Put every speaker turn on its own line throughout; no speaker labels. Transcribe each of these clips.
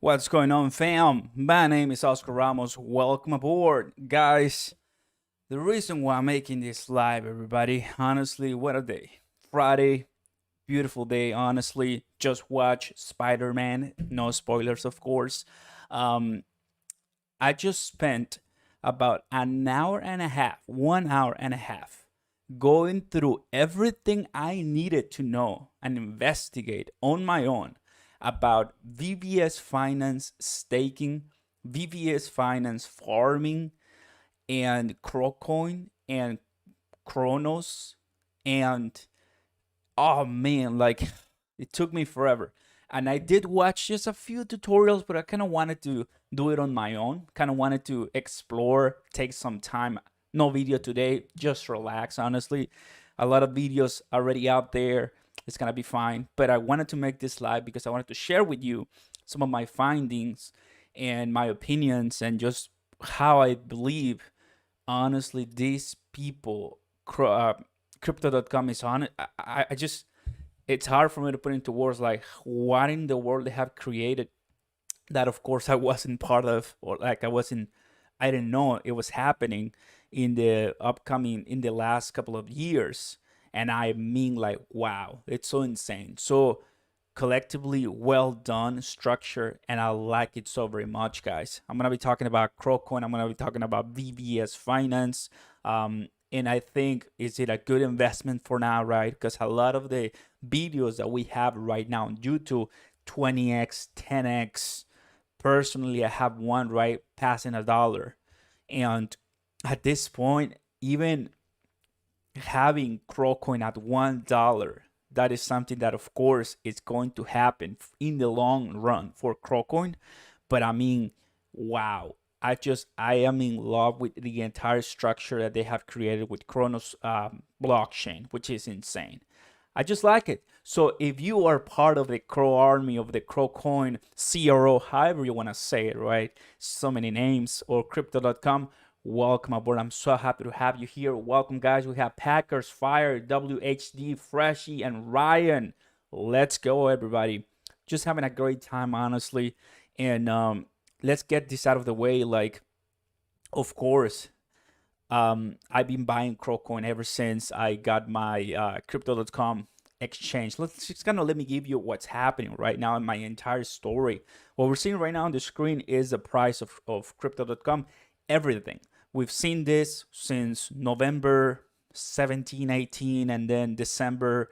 What's going on, fam? My name is Oscar Ramos. Welcome aboard, guys. The reason why I'm making this live, everybody, honestly, what a day. Friday, beautiful day, honestly. Just watch Spider Man. No spoilers, of course. Um, I just spent about an hour and a half, 1 hour and a half, going through everything I needed to know and investigate on my own about VVS finance staking, VVS finance farming, and Crocoin and Chronos. And oh man, like it took me forever. And I did watch just a few tutorials, but I kind of wanted to do it on my own. Kind of wanted to explore, take some time. No video today, just relax, honestly. A lot of videos already out there. It's gonna be fine. But I wanted to make this live because I wanted to share with you some of my findings and my opinions and just how I believe, honestly, these people, crypto.com is on it. I just, it's hard for me to put into words like what in the world they have created that of course I wasn't part of, or like I didn't know it was happening in the last couple of years. And I mean, like, wow, it's so insane. So collectively well done structure, and I like it so very much, guys. I'm gonna be talking about Crocoin. I'm gonna be talking about VVS finance. And I think, is it a good investment for now, right? Because a lot of the videos that we have right now on YouTube, 20x, 10x, personally, I have one right passing $1. And at this point, even having Crocoin at $1, that is something that of course is going to happen in the long run for Crocoin. But I mean, wow, I am in love with the entire structure that they have created with Chronos blockchain, which is insane. I just like it. So if you are part of the Crow army, of the Crocoin CRO, however you want to say it, right? So many names, or crypto.com, welcome aboard. I'm so happy to have you here. Welcome, guys. We have Packers, Fire, WHD, Freshy, and Ryan. Let's go, everybody. Just having a great time, honestly. And let's get this out of the way. Like, of course, I've been buying Crocoin ever since I got my crypto.com exchange. Let's just kind of let me give you what's happening right now in my entire story. What we're seeing right now on the screen is the price of crypto.com. Everything. We've seen this since November 17, 18, and then December,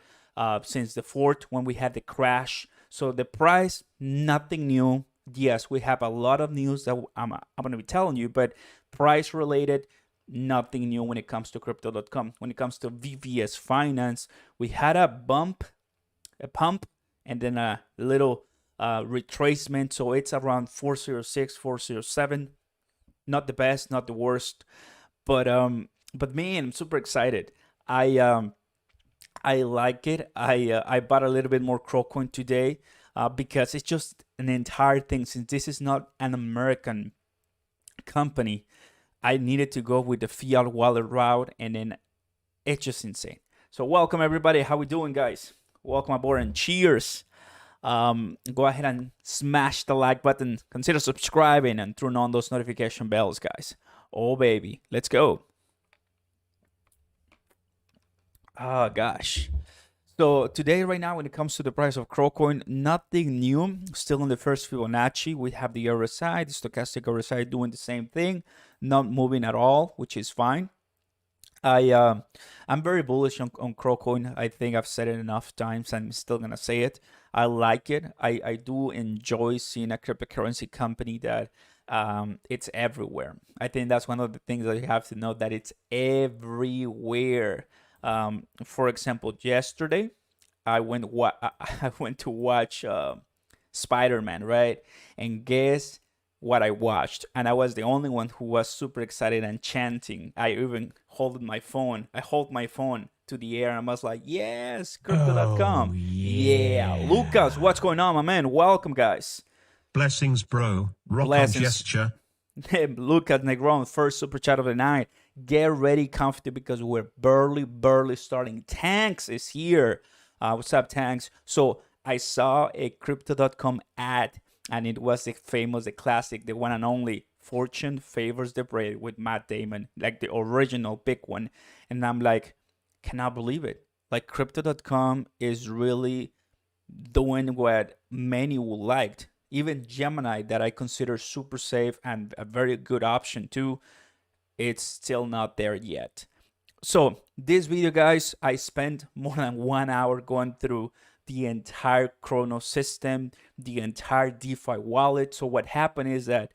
since the 4th when we had the crash. So the price, nothing new. Yes, we have a lot of news that I'm going to be telling you, but price related, nothing new when it comes to crypto.com. When it comes to VVS finance, we had a pump, and then a little retracement. So it's around 406, 407. Not the best, not the worst, but man, I'm super excited. I like it. I bought a little bit more Crocoin today because it's just an entire thing. Since this is not an American company, I needed to go with the fiat wallet route, and then it's just insane. So welcome, everybody. How we doing, guys? Welcome aboard and cheers. Go ahead and smash the like button, consider subscribing, and turn on those notification bells, guys. Oh baby, let's go. Oh gosh. So today, right now, when it comes to the price of Crocoin, nothing new. Still in the first Fibonacci. We have the RSI, the stochastic RSI, doing the same thing, not moving at all, which is fine. I'm very bullish on Crocoin. I think I've said it enough times. I'm still gonna say it. I like it. I do enjoy seeing a cryptocurrency company that it's everywhere. I think that's one of the things that you have to know, that it's everywhere. For example, yesterday I went I went to watch Spider-Man, right? And guess what I watched? And I was the only one who was super excited and chanting. I even hold my phone. I hold my phone to the air and I was like, yes, crypto.com.
Oh,
Yeah.
yeah.
Lucas, what's going on, my man? Welcome, guys.
Blessings, bro. Rock
Blessings.
on gesture.
Lucas Negron, first super chat of the night. Get ready, comfy, because we're barely starting. Tanks is here. What's up, Tanks? So I saw a crypto.com ad and it was the classic, the one and only Fortune Favors the Brave with Matt Damon, like the original big one. And I'm like, cannot believe it. Like crypto.com is really doing what many would like. Even Gemini, that I consider super safe and a very good option too, it's still not there yet. So this video, guys, I spent more than 1 hour going through the entire Chrono system, the entire DeFi wallet. So what happened is that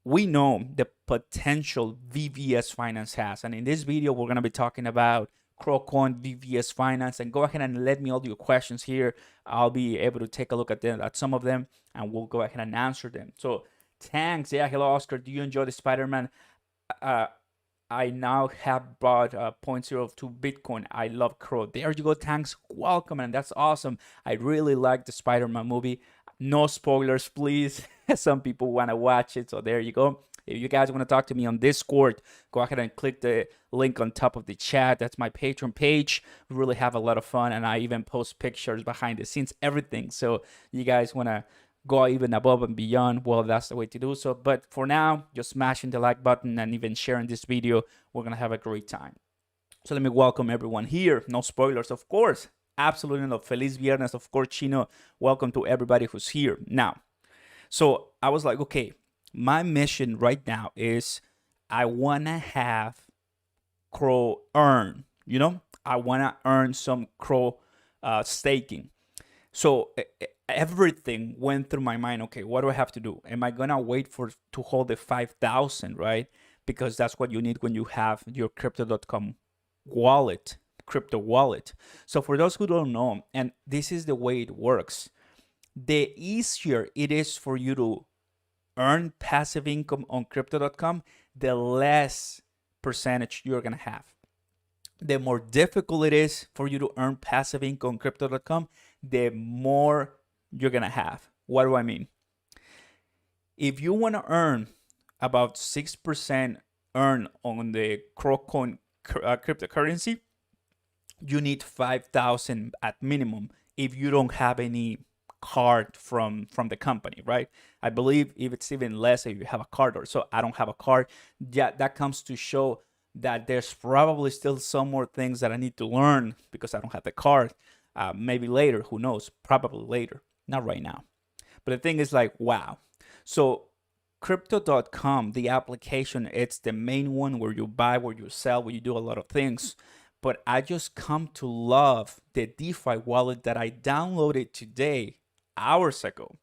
we know the potential VVS Finance has. And in this video, we're going to be talking about CRO and VVS Finance. And go ahead and let me all your questions here. I'll be able to take a look at them, at some of them, and we'll go ahead and answer them. So thanks. Yeah, hello, Oscar. Do you enjoy the Spider-Man? I now have bought 0.02 Bitcoin. I love CRO. There you go. Thanks. Welcome. And that's awesome. I really like the Spider-Man movie. No spoilers, please. Some people want to watch it. So there you go. If you guys want to talk to me on Discord, go ahead and click the link on top of the chat. That's my Patreon page. We really have a lot of fun. And I even post pictures behind the scenes, everything. So you guys want to go even above and beyond, well, that's the way to do so. But for now, just smashing the like button and even sharing this video, we're gonna have a great time. So let me welcome everyone here. No spoilers, of course. Absolutely no. Feliz Viernes, of course, Chino. Welcome to everybody who's here. Now, so I was like, okay, my mission right now is I wanna have CRO earn, I wanna earn some CRO staking. So everything went through my mind. Okay, what do I have to do? Am I gonna wait to hold the 5,000, right? Because that's what you need when you have your crypto.com wallet, crypto wallet. So for those who don't know, and this is the way it works, the easier it is for you to earn passive income on crypto.com, the less percentage you're gonna have. The more difficult it is for you to earn passive income on crypto.com, the more you're gonna have. What do I mean? If you want to earn about 6% earn on the CRO cryptocurrency, you need 5,000 at minimum if you don't have any card from the company, right? I believe if it's even less if you have a card, or so I don't have a card. Yeah, that comes to show that there's probably still some more things that I need to learn because I don't have the card. Maybe later, who knows? Probably later, not right now. But the thing is like, wow. So crypto.com, the application, it's the main one where you buy, where you sell, where you do a lot of things. But I just come to love the DeFi wallet that I downloaded today, hours ago.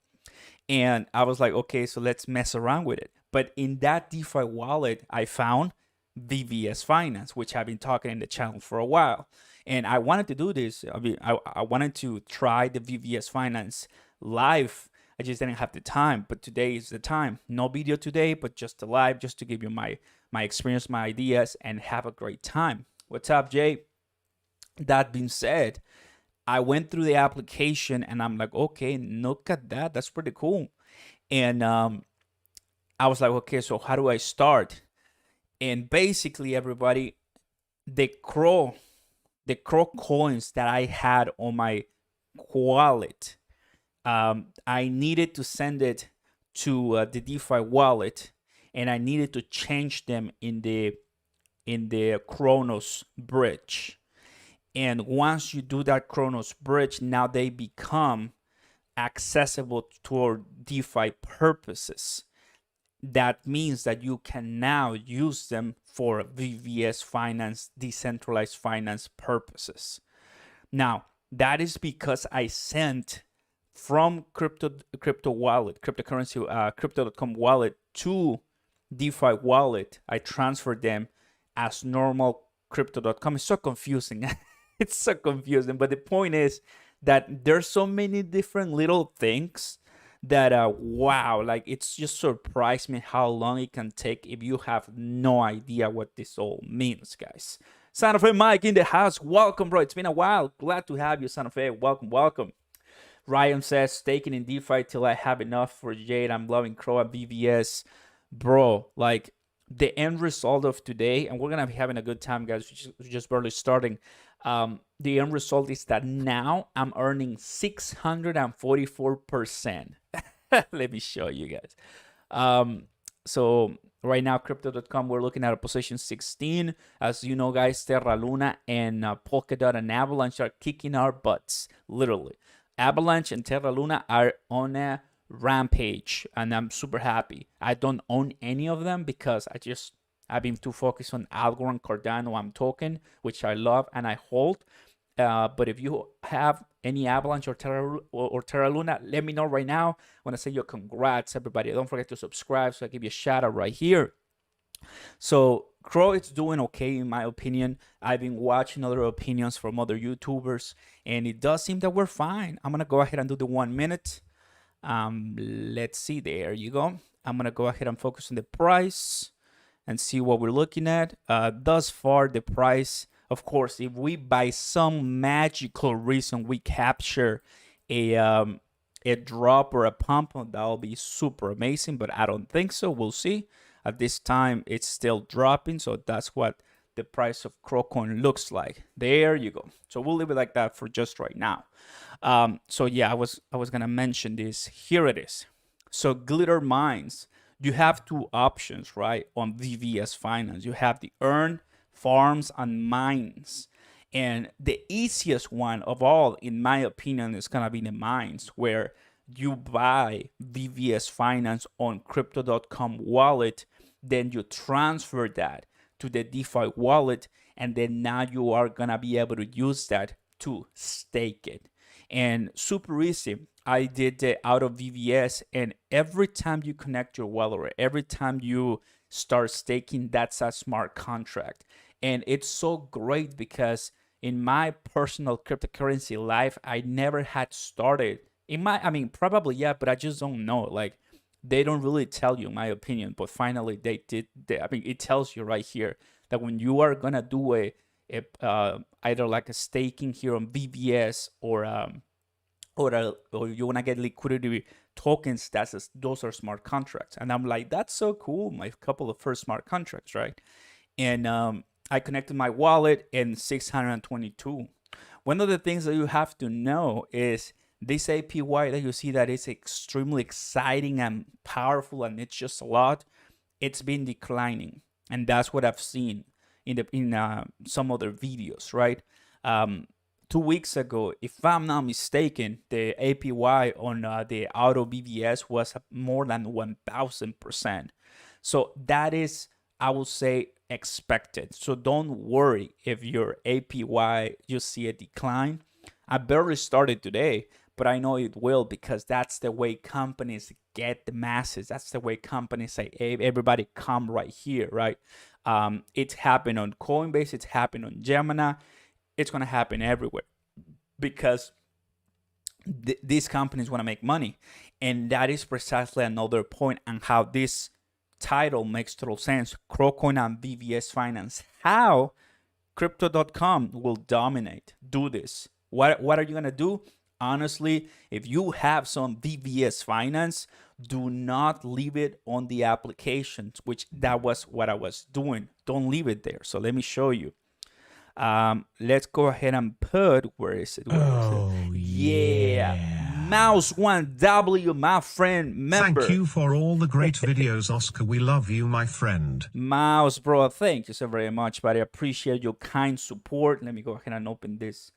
And I was like, okay, so let's mess around with it. But in that DeFi wallet, I found VVS Finance, which I've been talking in the channel for a while. And I wanted to do this. I mean, I wanted to try the VVS Finance live. I just didn't have the time, but today is the time. No video today, but just a live, just to give you my experience, my ideas, and have a great time. What's up, Jay? That being said, I went through the application and I'm like, okay, look at that. That's pretty cool. And I was like, okay, so how do I start? And basically, everybody, the CRO coins that I had on my wallet, I needed to send it to the DeFi wallet, and I needed to change them in the Chronos bridge. And once you do that Chronos bridge, now they become accessible for DeFi purposes. That means that you can now use them for VVS finance, decentralized finance purposes. Now, that is because I sent from crypto wallet, cryptocurrency, crypto.com wallet to DeFi wallet. I transferred them as normal crypto.com. It's so confusing. It's so confusing. But the point is that there's so many different little things that wow, like it's just surprised me how long it can take if you have no idea what this all means, guys. Santa Fe Mike in the house. Welcome, bro. It's been a while. Glad to have you, Santa Fe. Welcome. Ryan says, staking in DeFi till I have enough for Jade. I'm loving CRO and VVS. Bro, like the end result of today, and we're going to be having a good time, guys. We're just barely starting. The end result is that now I'm earning 644%. Let me show you guys. So right now, crypto.com, we're looking at a position 16. As you know, guys, Terra Luna and Polkadot and Avalanche are kicking our butts, literally. Avalanche and Terra Luna are on a rampage, and I'm super happy. I don't own any of them because I've been too focused on algorand, Cardano, I'm token, which I love and I hold. But if you have any Avalanche or Terra Luna, let me know right now. I want to say your congrats, everybody. Don't forget to subscribe so I give you a shout out right here. So CRO is doing okay in my opinion. I've been watching other opinions from other YouTubers, and it does seem that we're fine. I'm gonna go ahead and do the 1 minute. Let's see. There you go. I'm gonna go ahead and focus on the price and see what we're looking at. Thus far, the price, of course, if we by some magical reason we capture a drop or a pump, that'll be super amazing. But I don't think so. We'll see. At this time, it's still dropping, so that's what the price of Crowcoin looks like. There you go. So we'll leave it like that for just right now. So yeah, I was gonna mention this. Here it is. So Glitter Mines, you have two options, right? On VVS Finance, you have the earn, farms, and mines. And the easiest one of all, in my opinion, is gonna be the mines, where you buy VVS Finance on crypto.com wallet, then you transfer that to the DeFi wallet, and then now you are gonna be able to use that to stake it. And super easy. I did the out of VVS, and every time you connect your wallet, or every time you start staking, that's a smart contract. And it's so great because in my personal cryptocurrency life, I never had started. I mean, probably yeah, but I just don't know. Like, they don't really tell you, in my opinion. But finally, they did. I mean, it tells you right here that when you are gonna do either like a staking here on VVS, or you want to get liquidity tokens, those are smart contracts. And I'm like, that's so cool. My couple of first smart contracts, right? And I connected my wallet in 622. One of the things that you have to know is this APY that you see that is extremely exciting and powerful, and it's just a lot. It's been declining, and that's what I've seen in some other videos, right? 2 weeks ago, if I'm not mistaken, the APY on the auto BVS was more than 1,000%. So that is, I would say, expected. So don't worry if your APY you see a decline. I barely started today, but I know it will, because that's the way companies get the masses. That's the way companies say, hey, everybody come right here, right? It's happened on Coinbase. It's happened on Gemini. It's going to happen everywhere, because these companies want to make money. And that is precisely another point on how this title makes total sense. Crowcoin and VVS Finance. How crypto.com will dominate. Do this. What are you going to do? Honestly, if you have some VVS Finance, do not leave it on the applications, which that was what I was doing. Don't leave it there. So let me show you. Let's go ahead and put, where is it? Yeah. Mouse 1W, my friend, member.
Thank you for all the great videos, Oscar. We love you, my friend.
Mouse, bro, thank you so very much, buddy. I appreciate your kind support. Let me go ahead and open this.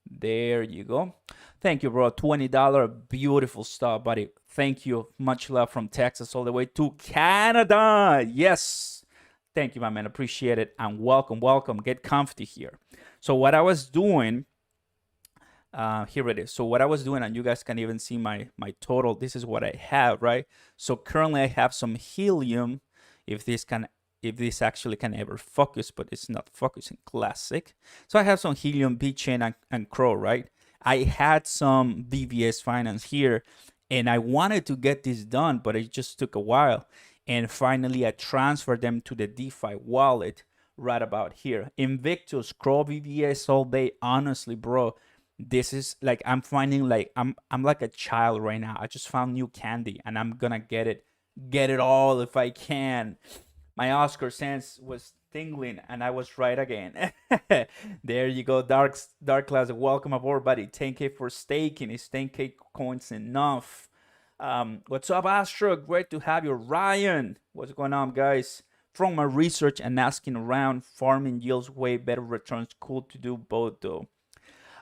There you go. Thank you, bro. $20. Beautiful stuff, buddy. Thank you. Much love from Texas all the way to Canada. Yes. Thank you, my man. Appreciate it. And welcome, welcome. Get comfy here. So what I was doing, here it is. So what I was doing, and you guys can even see my total. This is what I have, right? So currently I have some helium. If this actually can ever focus, but it's not focusing. Classic. So I have some helium, BChain, and Crow, right? I had some VVS Finance here, and I wanted to get this done, but it just took a while. And finally, I transferred them to the DeFi wallet right about here. Invictus, Crow, VVS all day. Honestly, bro, this is like, I'm finding like, I'm like a child right now. I just found new candy, and I'm gonna get it all if I can. My Oscar sense was tingling, and I was right again. There you go, Dark Class. Welcome aboard, buddy. 10K for staking. Is 10K coins enough? What's up, Astro? Great to have you. Ryan, what's going on, guys? From my research and asking around, farming yields way better returns. Cool to do both, though.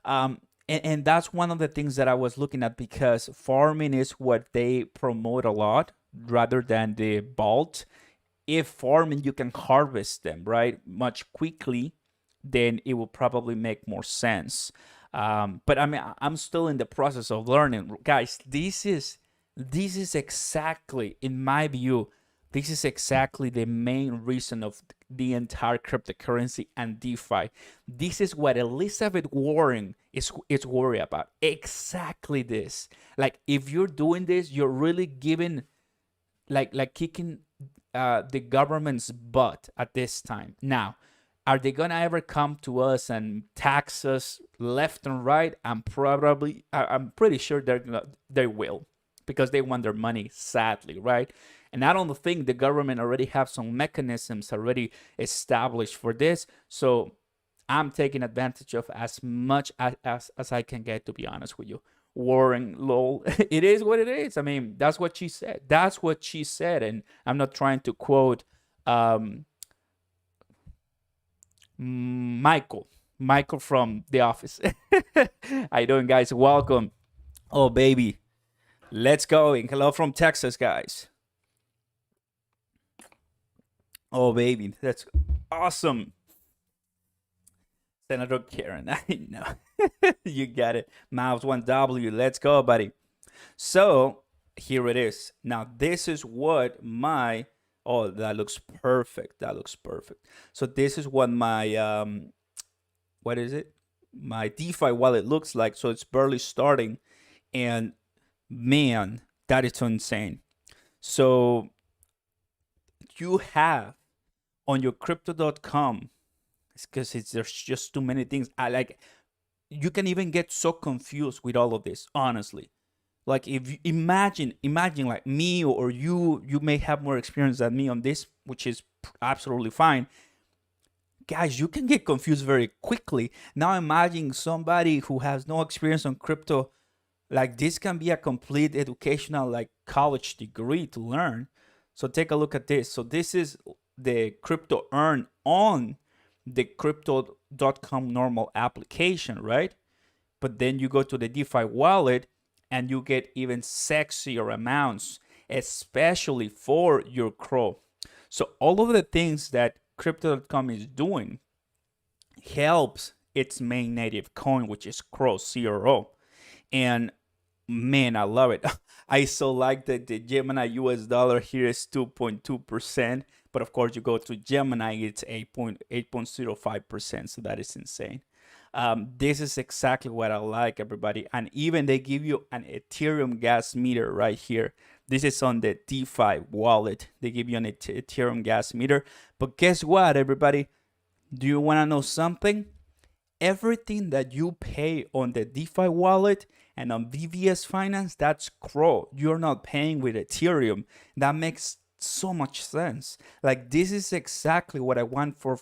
And that's one of the things that I was looking at, because farming is what they promote a lot rather than the vault. If farming you can harvest them right much quickly, then it will probably make more sense. But I mean, I'm still in the process of learning, guys. This is exactly, in my view, this is exactly the main reason of the entire cryptocurrency and DeFi. This is what Elizabeth Warren is worried about. Exactly this. Like, if you're doing this, you're really giving, like kicking the government's butt at this time. Now, are they gonna ever come to us and tax us left and right? I'm pretty sure they will, because they want their money, sadly, right? And I don't think the government already have some mechanisms already established for this. So I'm taking advantage of as much as I can get, to be honest with you. Warren, lol. It is what it is. I mean, that's what she said. That's what she said. And I'm not trying to quote Michael from The Office. How you doing, guys? Welcome. Oh, baby. Let's go. And hello from Texas, guys. Oh, baby. That's awesome. Senator Karen. I know. You got it. Miles 1W. Let's go, buddy. So here it is. Now, this is what my... Oh, that looks perfect. That looks perfect. So this is what my... what is it? My DeFi wallet looks like. So it's barely starting. And man, that is insane. So you have on your crypto.com, because there's just too many things. You can even get so confused with all of this, honestly. Like, if you imagine like me or you may have more experience than me on this, which is absolutely fine. Guys, you can get confused very quickly. Now imagine somebody who has no experience on crypto. Like, this can be a complete educational, like, college degree to learn. So take a look at this. So this is the crypto earn on the crypto.com normal application, right? But then you go to the DeFi wallet and you get even sexier amounts, especially for your CRO. So all of the things that crypto.com is doing helps its main native coin, which is CRO. And man, I love it. I so like that the Gemini US dollar here is 2.2%. But of course, you go to Gemini, it's 8.05%. So that is insane. This is exactly what I like, everybody. And even they give you an Ethereum gas meter right here. This is on the DeFi wallet. They give you an Ethereum gas meter. But guess what, everybody? Do you want to know something? Everything that you pay on the DeFi wallet and on VVS Finance, that's CRO. You're not paying with Ethereum. That makes so much sense. Like, this is exactly what I want for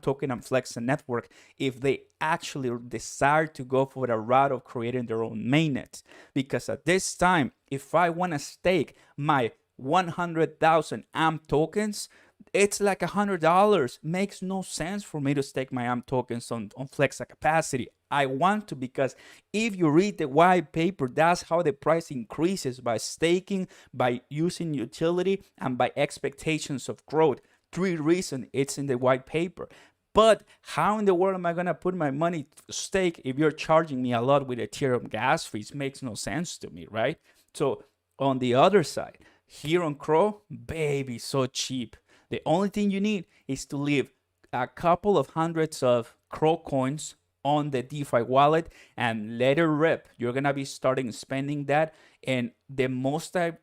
token and flexa network, if they actually desire to go for the route of creating their own mainnet. Because at this time, if I want to stake my 100,000 AMP tokens, it's like $100. Makes no sense for me to stake my AMP tokens on flexa capacity. I want to, because if you read the white paper, that's how the price increases, by staking, by using utility, and by expectations of growth. 3 reasons it's in the white paper. But how in the world am I going to put my money to stake if you're charging me a lot with Ethereum gas fees? Makes no sense to me, right? So on the other side, here on CRO, baby, so cheap. The only thing you need is to leave a couple of hundreds of CRO coins on the DeFi wallet and let it rip. You're going to be starting spending that. And the most I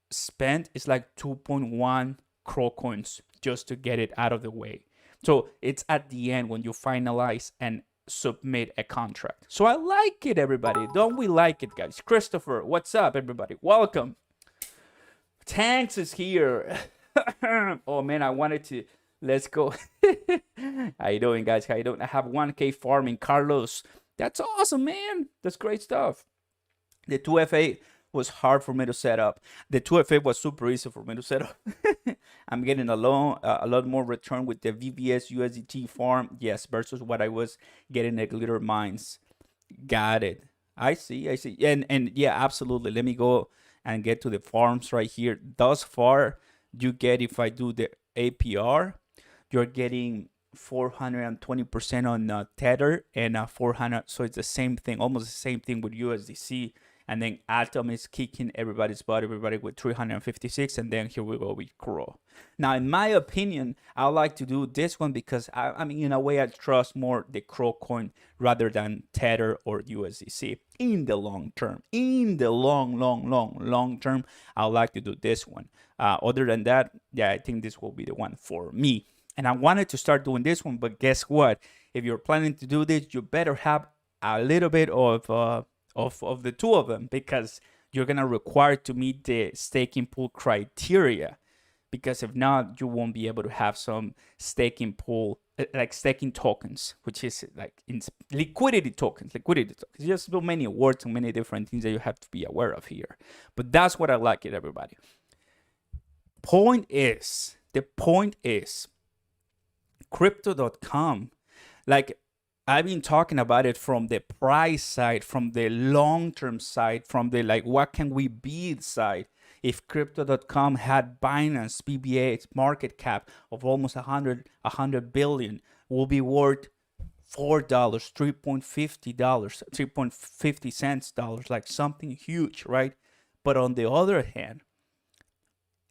spent is like 2.1 CRO coins just to get it out of the way. So it's at the end when you finalize and submit a contract. So I like it, everybody. Don't we like it, guys? Christopher, what's up, everybody? Welcome. Tanks is here. Oh man, I wanted to. Let's go. How you doing, guys? How you doing? I have 1K farming. Carlos, that's awesome, man. That's great stuff. The 2FA was hard for me to set up. The 2FA was super easy for me to set up. I'm getting a lot more return with the VVS USDT farm, yes, versus what I was getting at Glitter Mines. Got it. I see. And yeah, absolutely. Let me go and get to the farms right here. Thus far, you get, if I do the APR, you're getting 420% on Tether and 400. So it's the same thing, almost the same thing with USDC. And then Atom is kicking everybody's butt, everybody with 356. And then here we go with CRO. Now, in my opinion, I like to do this one because I mean, in a way, I trust more the CRO coin rather than Tether or USDC in the long term. In the long term, I like to do this one. Other than that, yeah, I think this will be the one for me. And I wanted to start doing this one, but guess what? If you're planning to do this, you better have a little bit of the two of them, because you're gonna require to meet the staking pool criteria. Because if not, you won't be able to have some staking pool, like staking tokens, which is like liquidity tokens. Just so many words and many different things that you have to be aware of here. But that's what I like it, everybody. The point is, crypto.com, like, I've been talking about it from the price side, from the long-term side, from the like, what can we be side. If crypto.com had Binance, BBA's market cap of almost 100 billion, will be worth $4, $3.50, $3.50, like something huge, right? But on the other hand,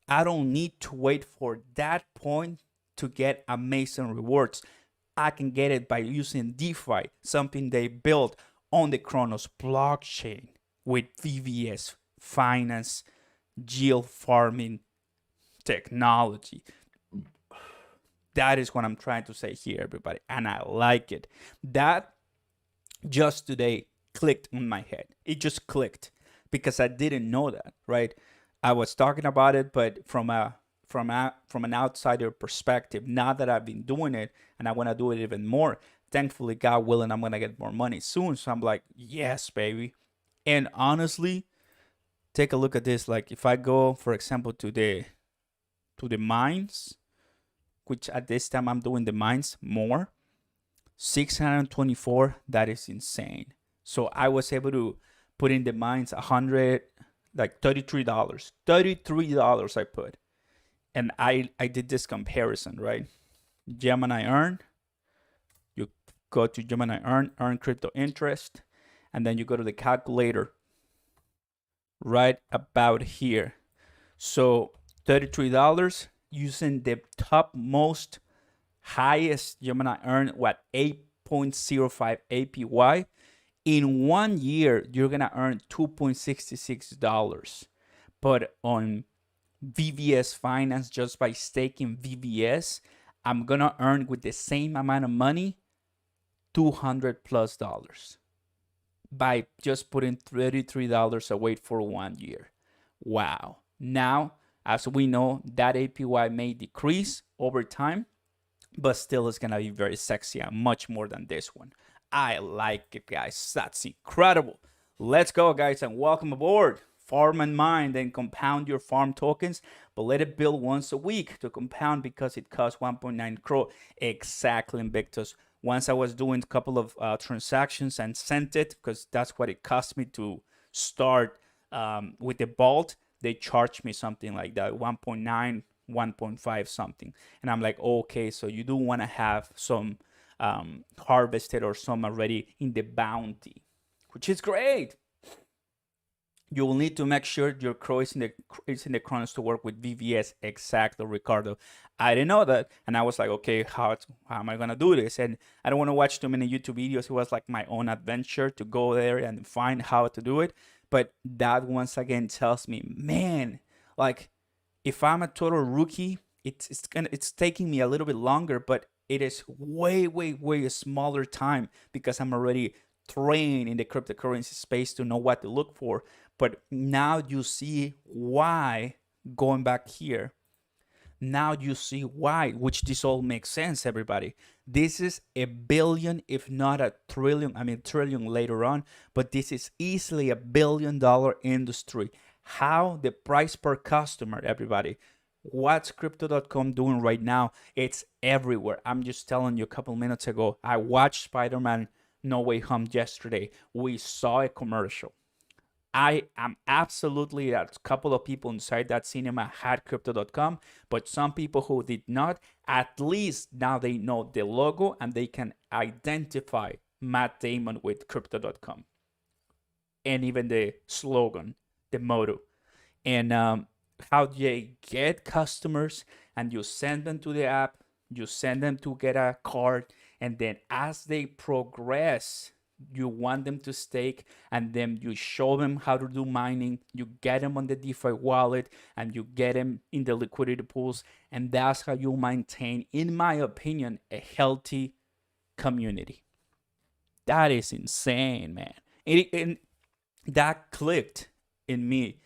I don't need to wait for that point to get amazing rewards. I can get it by using DeFi, something they built on the Kronos blockchain with VVS finance, yield farming technology. That is what I'm trying to say here, everybody. And I like it. That just today clicked in my head. It just clicked because I didn't know that, right? I was talking about it, but from an outsider perspective. Now that I've been doing it and I want to do it even more, thankfully, God willing, I'm going to get more money soon. So I'm like, yes, baby. And honestly, take a look at this. Like, if I go, for example, to the mines, which at this time I'm doing the mines more, 624, that is insane. So I was able to put in the mines $100, like $33 I put. And I did this comparison, right? Gemini Earn. You go to Gemini Earn crypto interest, and then you go to the calculator right about here. So $33 using the topmost highest Gemini Earn, what, 8.05 APY. In 1 year, you're gonna earn $2.66. But on VVS Finance, just by staking VVS, I'm gonna earn with the same amount of money $200+ by just putting $33 away for 1 year. Wow. Now, as we know, that APY may decrease over time, but still is gonna be very sexy and much more than this one. I like it, guys. That's incredible. Let's go, guys, and welcome aboard. Farm and mine, then compound your farm tokens, but let it build once a week to compound because it costs 1.9 crore exactly, Invictus. Once I was doing a couple of transactions and sent it, because that's what it cost me to start with the vault. They charged me something like that, 1.9, 1.5 something. And I'm like, okay, so you do want to have some harvested or some already in the bounty, which is great. You will need to make sure your CRO is in the Kronos to work with VVS. Exactly, Ricardo. I didn't know that, and I was like, okay, how am I gonna do this? And I don't want to watch too many YouTube videos. It was like my own adventure to go there and find how to do it. But that once again tells me, man, like, if I'm a total rookie, it's taking me a little bit longer, but it is way a smaller time because I'm already trained in the cryptocurrency space to know what to look for. But now you see why, going back here, Now you see why, which this all makes sense, everybody. This is a billion, if not a trillion, I mean, trillion later on, but this is easily $1 billion industry. How the price per customer, everybody. What's crypto.com doing right now? It's everywhere. I'm just telling you, a couple minutes ago, I watched Spider-Man No Way Home yesterday. We saw a commercial. I am absolutely, a couple of people inside that cinema had crypto.com, but some people who did not, at least now they know the logo and they can identify Matt Damon with crypto.com and even the slogan, the motto. And how they get customers, and you send them to the app, you send them to get a card, and then as they progress, you want them to stake, and then you show them how to do mining, you get them on the DeFi wallet, and you get them in the liquidity pools, and that's how you maintain, in my opinion, a healthy community. That is insane, man. And that clicked in me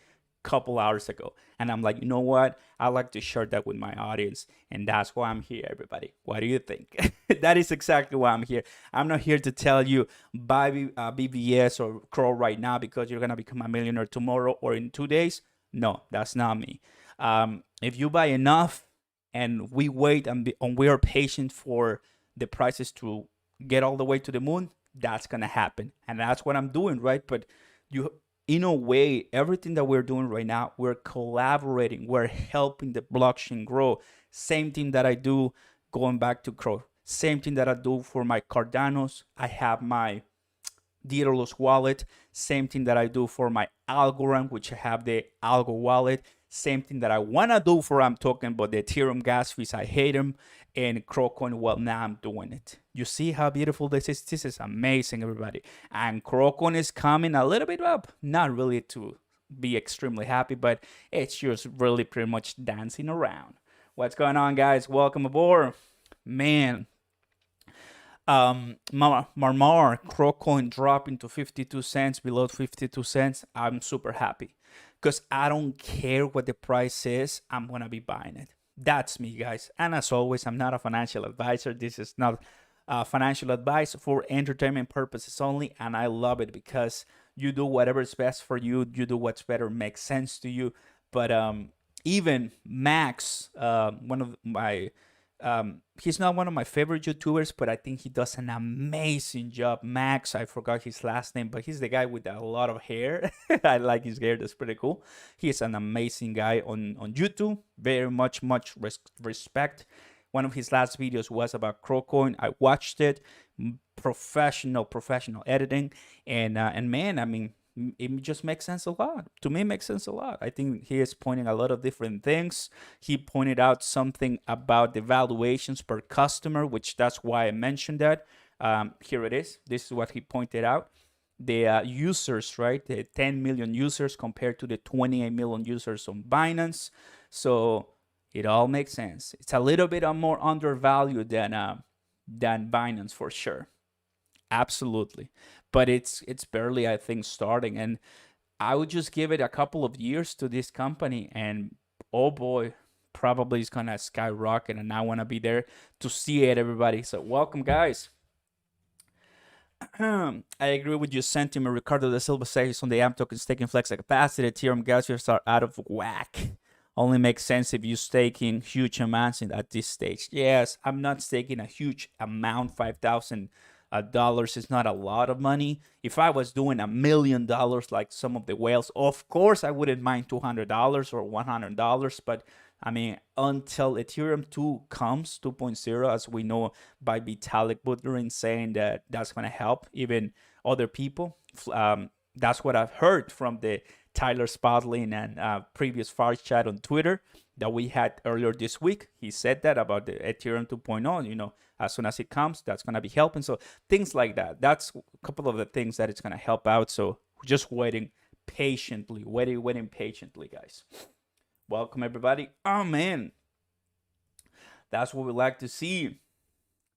a couple hours ago, and I'm like, you know what, I like to share that with my audience, and that's why I'm here, everybody. What do you think? That is exactly why I'm here. I'm not here to tell you buy BVS or CRO right now because you're gonna become a millionaire tomorrow or in 2 days. No, that's not me. If you buy enough and we wait and we are patient for the prices to get all the way to the moon, that's gonna happen, and that's what I'm doing, right? But you, in a way, everything that we're doing right now, we're collaborating, we're helping the blockchain grow. Same thing that I do going back to CRO, same thing that I do for my cardanos. I have my Daedalus wallet. Same thing that I do for my algorand, which I have the algo wallet. Same thing that I want to do for, I'm talking about the ethereum gas fees. I hate them. And Crowcoin, well, now I'm doing it. You see how beautiful this is? This is amazing, everybody. And Crowcoin is coming a little bit up. Not really to be extremely happy, but it's just really pretty much dancing around. What's going on, guys? Welcome aboard. Man, Marmar Crowcoin dropping to 52 cents, below 52 cents. I'm super happy because I don't care what the price is. I'm going to be buying it. That's me, guys. And as always, I'm not a financial advisor. This is not financial advice, for entertainment purposes only. And I love it because you do whatever is best for you. You do what's better, makes sense to you. But even Max, one of my he's not one of my favorite YouTubers, but I think he does an amazing job. Max, I forgot his last name, but he's the guy with a lot of hair. I like his hair. That's pretty cool. He's an amazing guy on YouTube. Very much respect. One of his last videos was about Crowcoin. I watched it. Professional editing, and man, I mean, it just makes sense a lot. To me, it makes sense a lot. I think he is pointing a lot of different things. He pointed out something about the valuations per customer, which that's why I mentioned that. Here it is. This is what he pointed out. The users, right? The 10 million users compared to the 28 million users on Binance. So it all makes sense. It's a little bit more undervalued than Binance for sure. Absolutely. But it's barely, I think, starting. And I would just give it a couple of years to this company, and oh boy, probably it's gonna skyrocket, and I want to be there to see it, everybody. So welcome, guys. I agree with your sentiment. Ricardo da Silva says on the AMP token staking flexa capacity, Ethereum gas fees are out of whack. Only makes sense if you staking huge amounts at this stage. Yes, I'm not staking a huge amount. $5,000 is not a lot of money. If I was doing $1 million like some of the whales, of course I wouldn't mind $200 or $100. But I mean, until Ethereum 2 comes, 2.0, as we know by Vitalik Buterin saying that that's going to help even other people. That's what I've heard from the Tyler Spotling and previous Far Chat on Twitter that we had earlier this week. He said that about the Ethereum 2.0, you know, as soon as it comes, that's going to be helping. So things like that. That's a couple of the things that it's going to help out. So just waiting patiently, waiting patiently, guys. Welcome, everybody. Oh, man. That's what we like to see.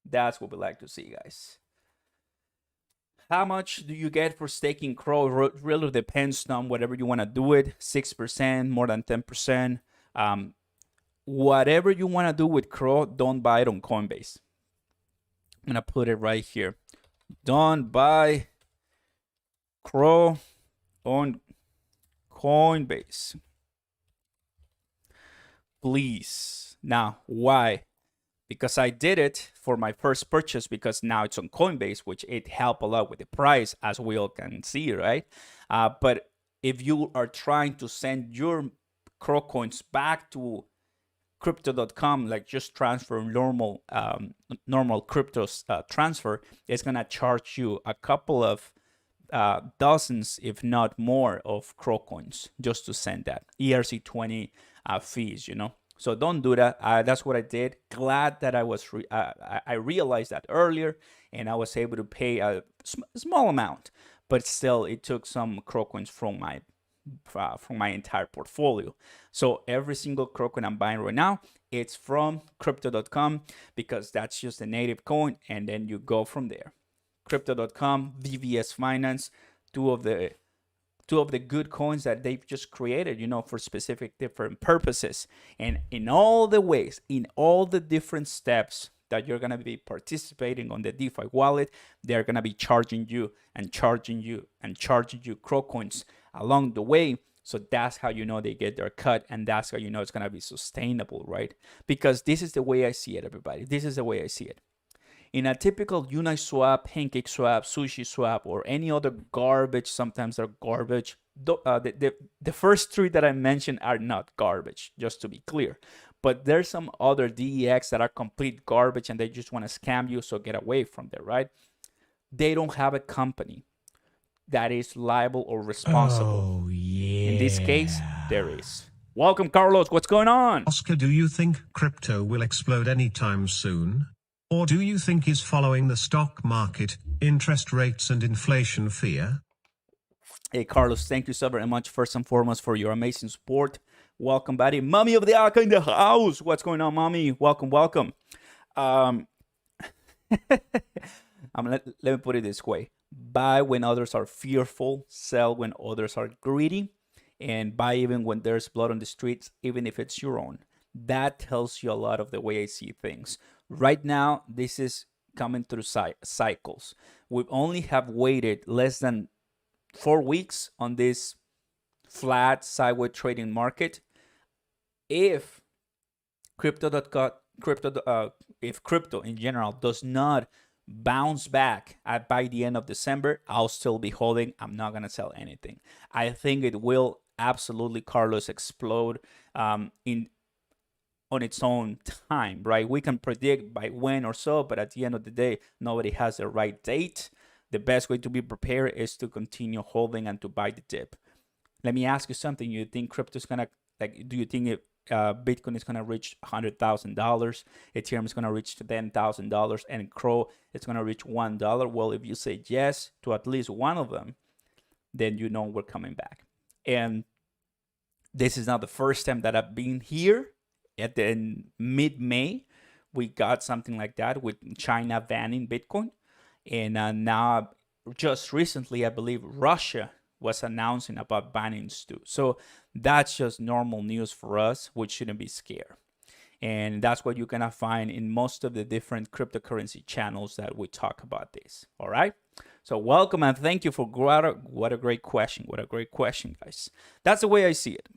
That's what we like to see, guys. How much do you get for staking CRO? It really depends on whatever you want to do it. 6%, more than 10%. whatever you want to do with CRO, don't buy it on Coinbase. I'm going to put it right here. Don't buy CRO on Coinbase, please. Now, why? Because I did it for my first purchase, because now it's on Coinbase, which it helped a lot with the price, as we all can see, right? But if you are trying to send your CRO coins back to crypto.com, like just transfer normal crypto transfer, it's gonna charge you a couple of dozens, if not more, of CRO coins just to send that ERC20 fees, So don't do that. That's what I did. Glad that I realized that earlier, and I was able to pay a small amount, but still, it took some CRO coins from my entire portfolio. So every single CRO coin I'm buying right now, it's from crypto.com, because that's just a native coin, and then you go from there. Crypto.com, VVS Finance, two of the good coins that they've just created, for specific different purposes. And in all the ways, in all the different steps that you're going to be participating on the DeFi wallet, they're going to be charging you and charging you and charging you CRO coins along the way. So that's how they get their cut, and that's how it's going to be sustainable, right? Because this is the way I see it, everybody. This is the way I see it. In a typical Uniswap, PancakeSwap, SushiSwap, or any other garbage, sometimes they're garbage. The first three that I mentioned are not garbage, just to be clear. But there's some other DEX that are complete garbage, and they just want to scam you, so get away from there, right? They don't have a company that is liable or responsible.
Oh, yeah.
In this case, there is. Welcome, Carlos. What's going on?
Oscar, do you think crypto will explode anytime soon? Or do you think it's following the stock market, interest rates and inflation fear?
Hey, Carlos, thank you so very much, first and foremost, for your amazing support. Welcome, buddy. Mommy of the Aka in the house. What's going on, Mommy? Welcome, welcome. Let me put it this way. Buy when others are fearful, sell when others are greedy, and buy even when there's blood on the streets, even if it's your own. That tells you a lot of the way I see things. Right now, this is coming through cycles. We only have waited less than 4 weeks on this flat sideways trading market. If crypto in general does not bounce back by the end of December, I'll still be holding. I'm not gonna sell anything. I think it will absolutely, Carlos, explode on its own time, right? We can predict by when or so, but at the end of the day, nobody has the right date. The best way to be prepared is to continue holding and to buy the dip. Let me ask you something. You think crypto is gonna, do you think Bitcoin is gonna reach $100,000, Ethereum is gonna reach $10,000, and CRO is gonna reach $1? Well, if you say yes to at least one of them, then we're coming back. And this is not the first time that I've been here. At the mid-May, we got something like that with China banning Bitcoin. And now, just recently, I believe Russia was announcing about banning too. So that's just normal news for us, which shouldn't be scared. And that's what you're going to find in most of the different cryptocurrency channels that we talk about this. All right. So welcome and thank you for what a great question. What a great question, guys. That's the way I see it.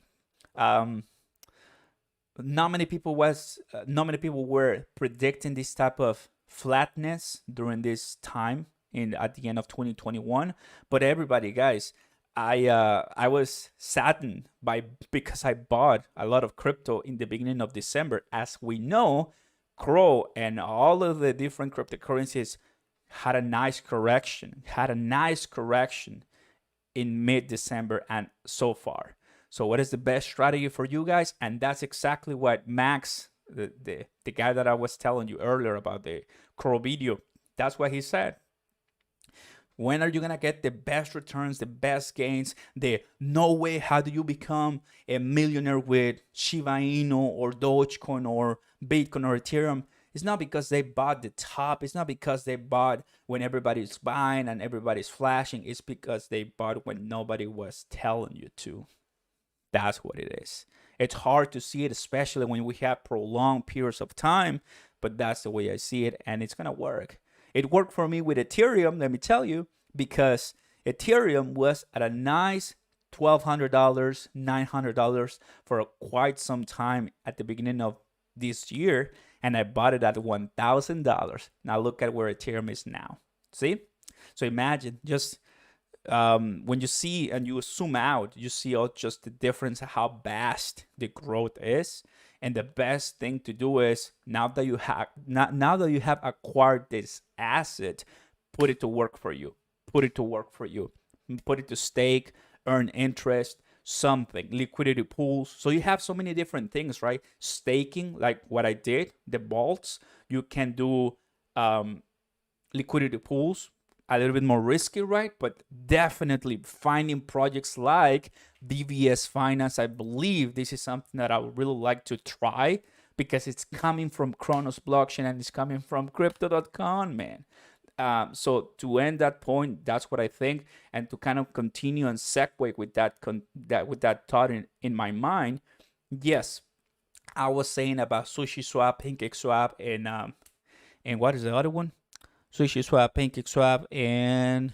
Not many people were predicting this type of flatness during this time at the end of 2021. But everybody, guys, I was saddened because I bought a lot of crypto in the beginning of December. As we know, CRO and all of the different cryptocurrencies had a nice correction in mid-December and so far. So what is the best strategy for you guys? And that's exactly what Max, the guy that I was telling you earlier about the CRO video, that's what he said. When are you going to get the best returns, the best gains? No way, how do you become a millionaire with Shiba Inu or Dogecoin or Bitcoin or Ethereum? It's not because they bought the top. It's not because they bought when everybody's buying and everybody's flashing. It's because they bought when nobody was telling you to. That's what it is. It's hard to see it, especially when we have prolonged periods of time, but that's the way I see it, and it's gonna work. It worked for me with Ethereum, let me tell you, because Ethereum was at a nice $1,200, $900 for quite some time at the beginning of this year, and I bought it at $1,000. Now look at where Ethereum is now. See? So imagine just when you see and you zoom out, you see all just the difference, how vast the growth is. And the best thing to do is now that you have acquired this asset, put it to work for you. Put it to work for you. Put it to stake, earn interest, something, liquidity pools. So you have so many different things, right? Staking, like what I did, the vaults. You can do liquidity pools, a little bit more risky, right? But definitely finding projects like VVS Finance. I believe this is something that I would really like to try because it's coming from Kronos blockchain and it's coming from crypto.com, man. So to end that point, that's what I think, and to kind of continue and segue with that thought in my mind. Yes, I was saying about Sushi Swap, Pancake Swap, and what is the other one? Sushi Swap, Pancake Swap, and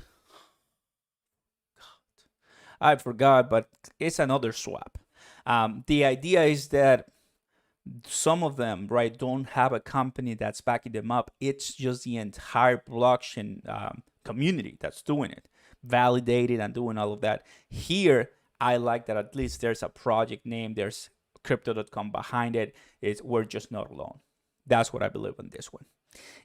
I forgot, but it's another swap. The idea is that some of them, right, don't have a company that's backing them up. It's just the entire blockchain community that's doing it, validated and doing all of that. Here, I like that at least there's a project name, there's crypto.com behind it. We're just not alone. That's what I believe in this one.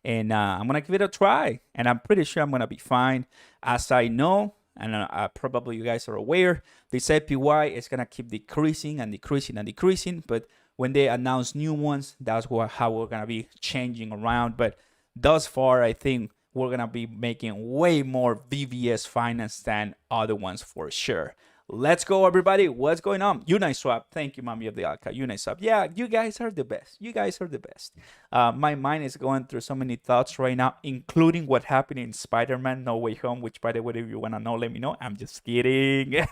And I'm going to give it a try. And I'm pretty sure I'm going to be fine. As I know, and probably you guys are aware, this APY is going to keep decreasing and decreasing and decreasing. But when they announce new ones, that's how we're going to be changing around. But thus far, I think we're going to be making way more VVS Finance than other ones for sure. Let's go, everybody. What's going on? Uniswap. Thank you, Mommy of the Alka. Uniswap. Yeah, you guys are the best. You guys are the best. My mind is going through so many thoughts right now, including what happened in Spider-Man No Way Home, which, by the way, if you want to know, let me know. I'm just kidding.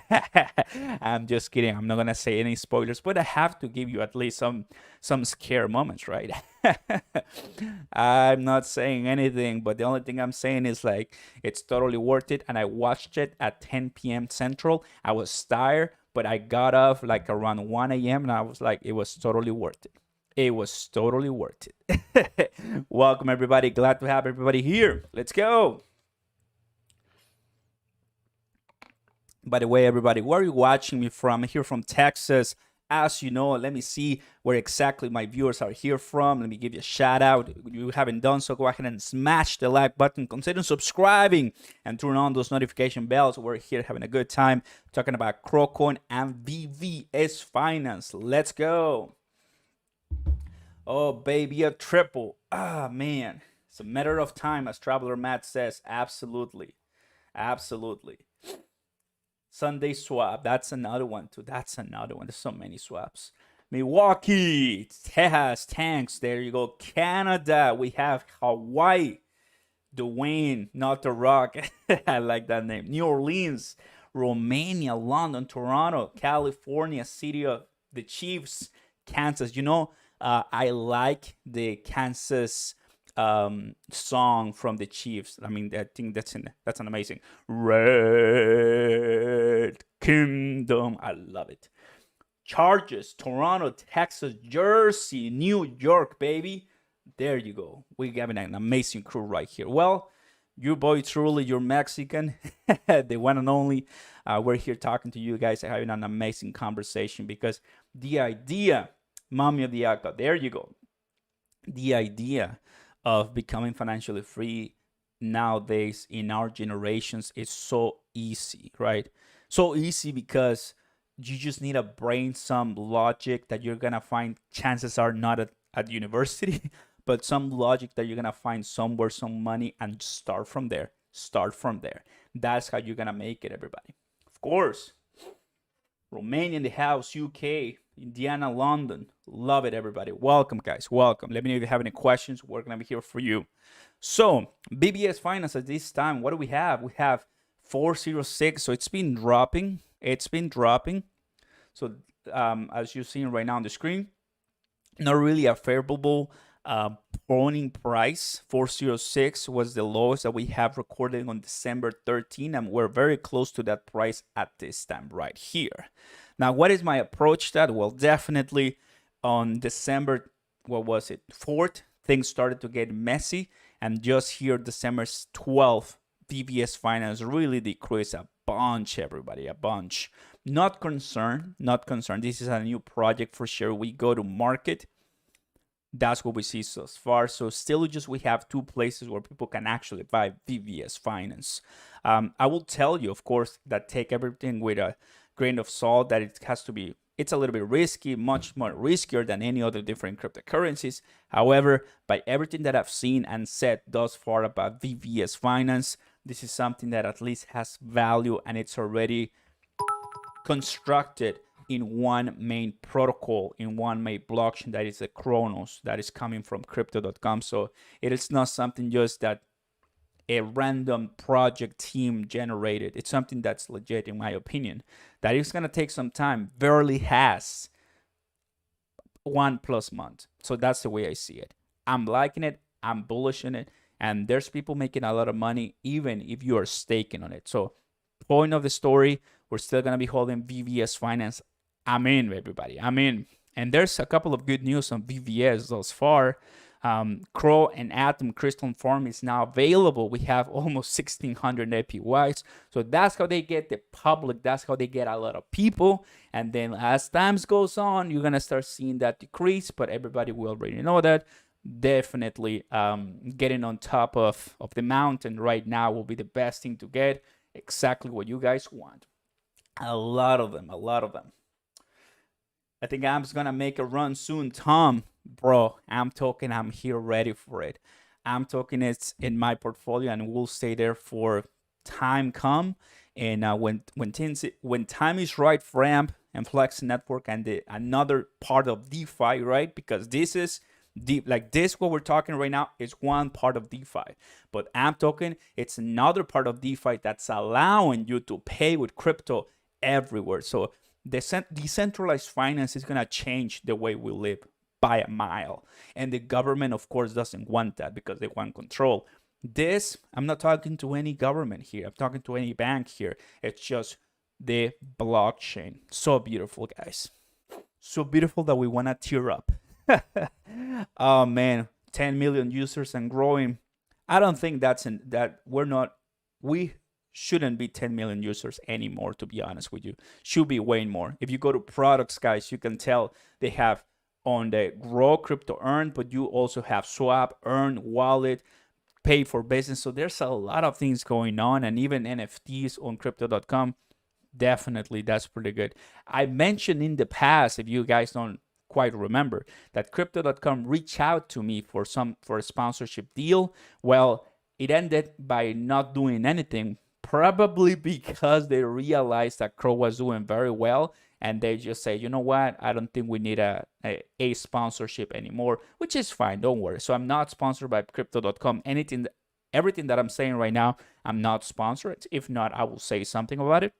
I'm just kidding. I'm not going to say any spoilers, but I have to give you at least some scare moments, right? I'm not saying anything, but the only thing I'm saying is like it's totally worth it. And I watched it at 10 p.m. Central. I was tired, but I got off like around 1 a.m. and I was like, it was totally worth it. It was totally worth it. Welcome, everybody. Glad to have everybody here. Let's go. By the way, everybody, where are you watching me from? I'm here from Texas. As you know, let me see where exactly my viewers are here from. Let me give you a shout out. If you haven't done so, go ahead and smash the like button. Consider subscribing and turn on those notification bells. We're here having a good time talking about CRO and VVS Finance. Let's go. Oh, baby, a triple. Ah, man. It's a matter of time, as Traveler Matt says. Absolutely. Absolutely. Sunday swap. That's another one, too. That's another one. There's so many swaps. Milwaukee, Texas, tanks. There you go. Canada. We have Hawaii. Dwayne, not the Rock. I like that name. New Orleans, Romania, London, Toronto, California, City of the Chiefs, Kansas. You know, I like the Kansas song from the Chiefs. I mean, I think that's an amazing Red Kingdom. I love it. Chargers, Toronto, Texas, Jersey, New York, baby. There you go. We're having an amazing crew right here. Well, your boy truly, you're Mexican, the one and only. We're here talking to you guys, having an amazing conversation because the idea, Mommy of the Aka, there you go. The idea of becoming financially free nowadays in our generations is so easy, right? So easy because you just need a brain, some logic that you're gonna find, chances are not at university, but some logic that you're gonna find somewhere, some money, and start from there. Start from there. That's how you're gonna make it, everybody. Of course. Romania in the house, UK, Indiana, London. Love it, everybody. Welcome, guys. Welcome. Let me know if you have any questions. We're going to be here for you. So, VVS Finance at this time, what do we have? We have 406. So, it's been dropping. It's been dropping. So as you're seeing right now on the screen, not really a favorable owning price. 406 was the lowest that we have recorded on December 13, and we're very close to that price at this time right here. Now, what is my approach to that? Well, definitely on December, what was it, 4th, things started to get messy, and just here, December 12th, VVS Finance really decreased a bunch, everybody, a bunch. Not concerned, not concerned. This is a new project for sure. We go to market. That's what we see so far. So still just we have two places where people can actually buy VVS Finance. I will tell you, of course, that take everything with a grain of salt, that it has to be, it's a little bit risky, much more riskier than any other different cryptocurrencies. However, by everything that I've seen and said thus far about VVS Finance, this is something that at least has value, and it's already constructed in one main protocol, in one main blockchain, that is the Chronos, that is coming from crypto.com. So it is not something just that a random project team generated. It's something that's legit, in my opinion. That is going to take some time. Barely has 1+ month. So that's the way I see it. I'm liking it. I'm bullish in it. And there's people making a lot of money, even if you are staking on it. So point of the story, we're still going to be holding VVS Finance. I'm in, everybody. I'm in. And there's a couple of good news on VVS thus far. CRO and Atom Crystal Farm is now available. We have almost 1,600 APYs. So that's how they get the public. That's how they get a lot of people. And then as time goes on, you're going to start seeing that decrease. But everybody will already know that. Definitely getting on top of the mountain right now will be the best thing to get. Exactly what you guys want. A lot of them. A lot of them. I think I'm just gonna make a run soon, Tom. Bro, I'm talking, I'm here ready for it. I'm talking, it's in my portfolio, and we'll stay there for time come. And when time is right for AMP and Flex Network and the another part of DeFi, right? Because this is deep, like this, what we're talking right now is one part of DeFi. But AMP token, it's another part of DeFi that's allowing you to pay with crypto everywhere. So decentralized finance is going to change the way we live by a mile. And the government, of course, doesn't want that because they want control. This, I'm not talking to any government here. I'm talking to any bank here. It's just the blockchain. So beautiful, guys. So beautiful that we want to tear up. Oh, man. 10 million users and growing. I don't think we shouldn't be 10 million users anymore, to be honest with you. Should be way more. If you go to products, guys, you can tell they have on the Grow Crypto Earn, but you also have Swap, Earn, Wallet, Pay for Business. So there's a lot of things going on, and even NFTs on crypto.com. Definitely, that's pretty good. I mentioned in the past, if you guys don't quite remember, that crypto.com reached out to me for a sponsorship deal. Well, it ended by not doing anything, probably because they realized that CRO was doing very well, and they just say, you know what, I don't think we need a sponsorship anymore, which is fine, don't worry. So I'm not sponsored by crypto.com. Everything that I'm saying right now, I'm not sponsored. If not, I will say something about it.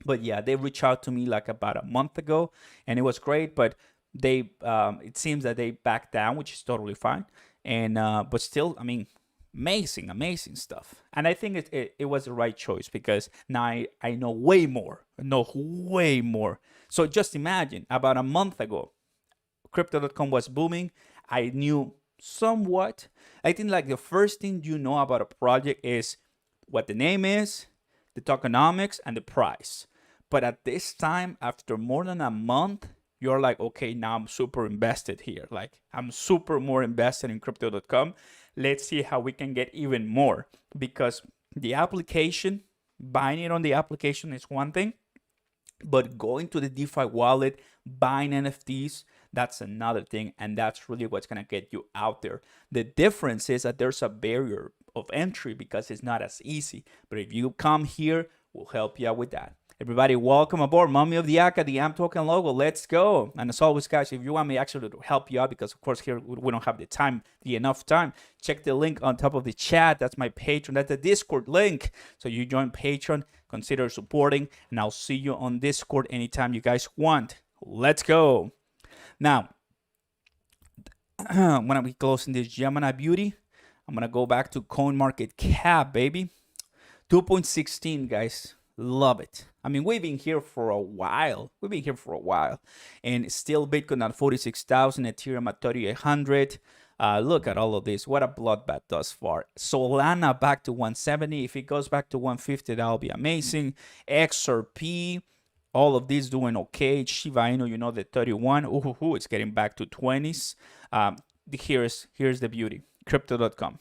But yeah, they reached out to me like about a month ago, and it was great, but they it seems that they backed down, which is totally fine. And but still, I mean, amazing stuff. And I think it was the right choice, because now I know way more. So just imagine, about a month ago, crypto.com was booming. I knew somewhat. I think like the first thing you know about a project is what the name is, the tokenomics, and the price. But at this time, after more than a month, you're like, okay, now I'm super invested here. Like, I'm super more invested in crypto.com. Let's see how we can get even more, because the application, buying it on the application is one thing, but going to the DeFi wallet, buying NFTs, that's another thing. And that's really what's going to get you out there. The difference is that there's a barrier of entry because it's not as easy. But if you come here, we'll help you out with that. Everybody, welcome aboard. Mommy of the Aka, the Am Token logo. Let's go. And as always, guys, if you want me actually to help you out, because of course here we don't have enough time, check the link on top of the chat. That's my Patreon. That's the Discord link. So you join Patreon, consider supporting, and I'll see you on Discord anytime you guys want. Let's go. Now, I'm gonna be closing this Gemini Beauty. I'm gonna go back to CoinMarketCap, baby. 2.16, guys. Love it. I mean, we've been here for a while. And still Bitcoin at 46,000, Ethereum at 3,800. Look at all of this. What a bloodbath thus far. Solana back to 170. If it goes back to 150, that'll be amazing. XRP, all of these doing okay. Shiba Inu, you know, the 31. Ooh, it's getting back to 20s. Here's the beauty. Crypto.com.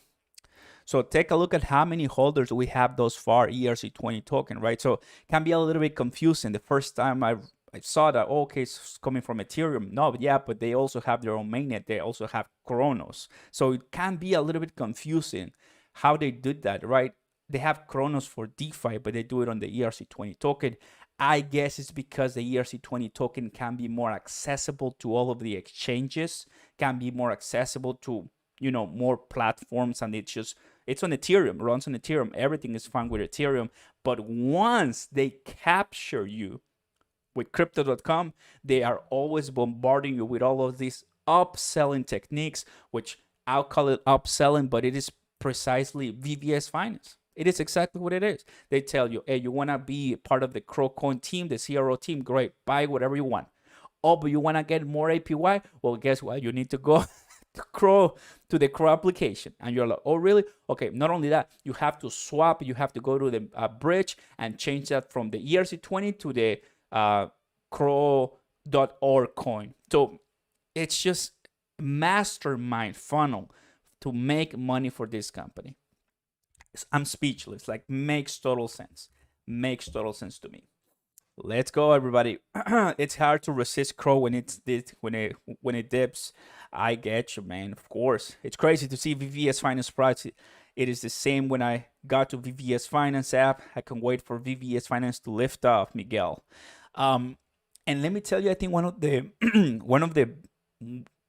So take a look at how many holders we have thus far, ERC20 token, right? So it can be a little bit confusing. The first time I saw that, okay, it's coming from Ethereum. No, but they also have their own mainnet. They also have Chronos. So it can be a little bit confusing how they did that, right? They have Chronos for DeFi, but they do it on the ERC20 token. I guess it's because the ERC20 token can be more accessible to all of the exchanges, can be more accessible to, you know, more platforms, and it's on Ethereum, runs on Ethereum. Everything is fine with Ethereum. But once they capture you with Crypto.com, they are always bombarding you with all of these upselling techniques, which I'll call it upselling, but it is precisely VVS finance. It is exactly what it is. They tell you, hey, you want to be part of the CRO team, the CRO team, great, buy whatever you want. Oh, but you want to get more APY? Well, guess what? You need to go to the CRO application. And you're like, oh, really? Okay, not only that, you have to swap, you have to go to the bridge and change that from the ERC20 to the CRO.org coin. So it's just mastermind funnel to make money for this company. I'm speechless. Like, makes total sense. Makes total sense to me. Let's go, everybody. It's hard to resist CRO when it dips. I get you, man. Of course, it's crazy to see VVS Finance price. It is the same when I got to VVS Finance app. I can wait for VVS Finance to lift off, Miguel. And let me tell you, I think one of the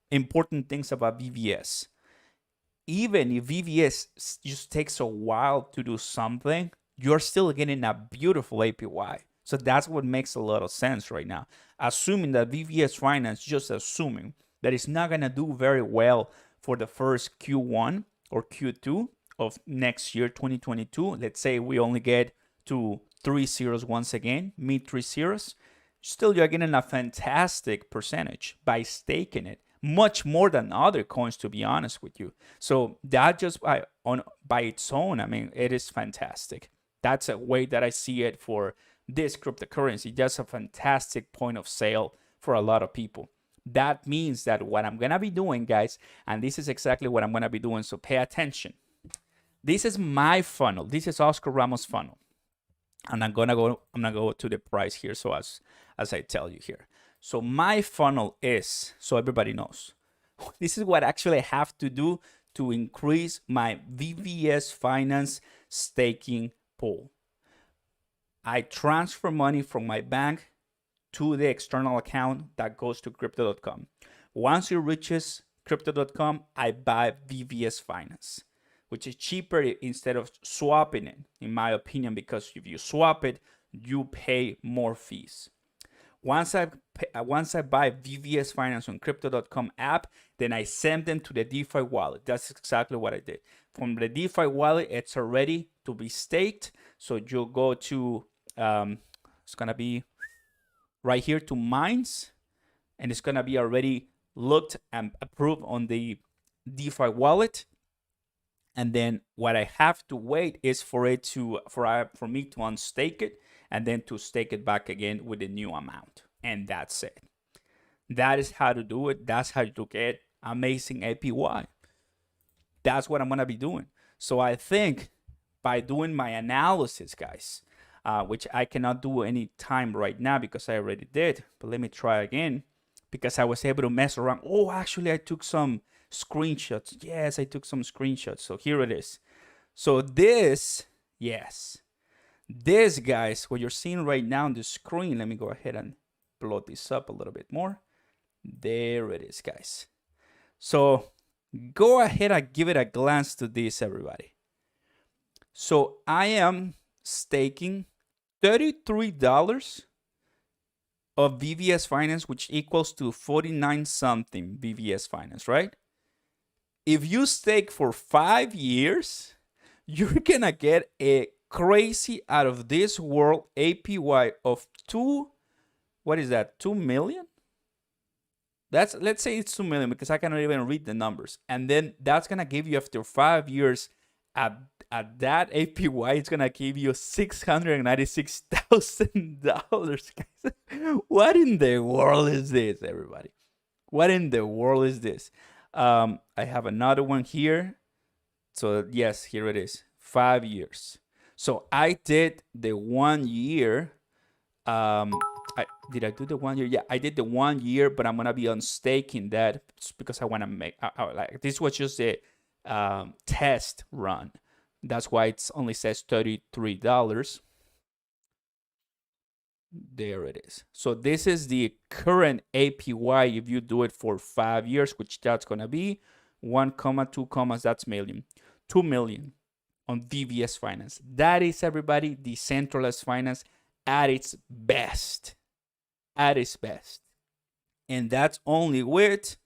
important things about VVS, even if VVS just takes a while to do something, you're still getting a beautiful APY. So that's what makes a lot of sense right now. Assuming that VVS Finance, just assuming that it's not going to do very well for the first Q1 or Q2 of next year, 2022. Let's say we only get to 3 zeros once again, mid 3 zeros. Still, you're getting a fantastic percentage by staking it. Much more than other coins, to be honest with you. So that just by its own, I mean, it is fantastic. That's a way that I see it for this cryptocurrency. Just a fantastic point of sale for a lot of people. That means that what I'm gonna be doing, guys, and this is exactly what I'm gonna be doing, so pay attention. This is my funnel. This is Oscar Ramos' funnel. And I'm gonna go to the price here, so as I tell you here. So my funnel is, so everybody knows, this is what actually I have to do to increase my VVS Finance staking pool. I transfer money from my bank to the external account that goes to crypto.com. Once it reaches crypto.com, I buy VVS Finance, which is cheaper instead of swapping it, in my opinion, because if you swap it, you pay more fees. Once I buy VVS Finance on crypto.com app, then I send them to the DeFi wallet. That's exactly what I did. From the DeFi wallet, it's ready to be staked. So you go to, it's going to be right here to mines, and it's going to be already looked and approved on the DeFi wallet. And then what I have to wait is for me to unstake it, and then to stake it back again with a new amount. And that's it. That is how to do it. That's how to get amazing APY. That's what I'm going to be doing. So I think by doing my analysis, guys, which I cannot do any time right now because I already did. But let me try again, because I was able to mess around. Oh, actually, I took some screenshots. Yes, I took some screenshots. So here it is. So this, yes. This, guys, what you're seeing right now on the screen, let me go ahead and blow this up a little bit more. There it is, guys. So go ahead and give it a glance to this, everybody. So I am staking $33 of VVS Finance, which equals to 49 something VVS Finance, right? If you stake for 5 years, you're gonna get a crazy out of this world APY of 2 million? Let's say it's 2 million because I cannot even read the numbers. And then that's gonna give you, after 5 years, at that APY, it's gonna give you $696,000. What in the world is this, everybody? What in the world is this? I have another one here. So yes, here it is. 5 years. So I did the 1 year. Did I do the 1 year? Yeah, I did the 1 year, but I'm gonna be unstaking that because I want to make like this was just a test run. That's why it only says $33. There it is. So this is the current APY if you do it for 5 years, which that's gonna be 1 comma 2 commas, that's million, 2 million on VVS Finance. That is, everybody, decentralized finance at its best. At its best. And that's only with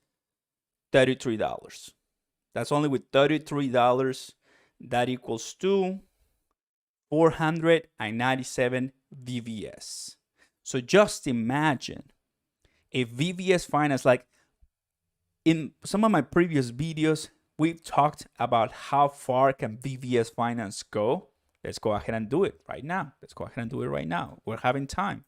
$33. That's only with $33. That equals to 497 VVS. So just imagine a VVS Finance, like in some of my previous videos, we've talked about how far can VVS Finance go. Let's go ahead and do it right now. Let's go ahead and do it right now. We're having time.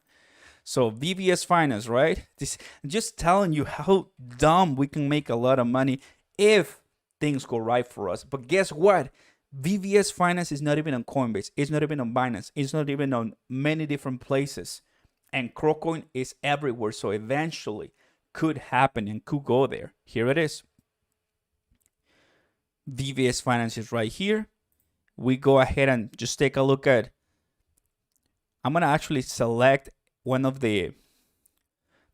So VVS Finance, right? This just telling you how dumb we can make a lot of money if things go right for us. But guess what? VVS Finance is not even on Coinbase. It's not even on Binance. It's not even on many different places. And CRO is everywhere. So eventually could happen and could go there. Here it is. VVS Finance is right here. We go ahead and just take a look at. I'm going to actually select one of the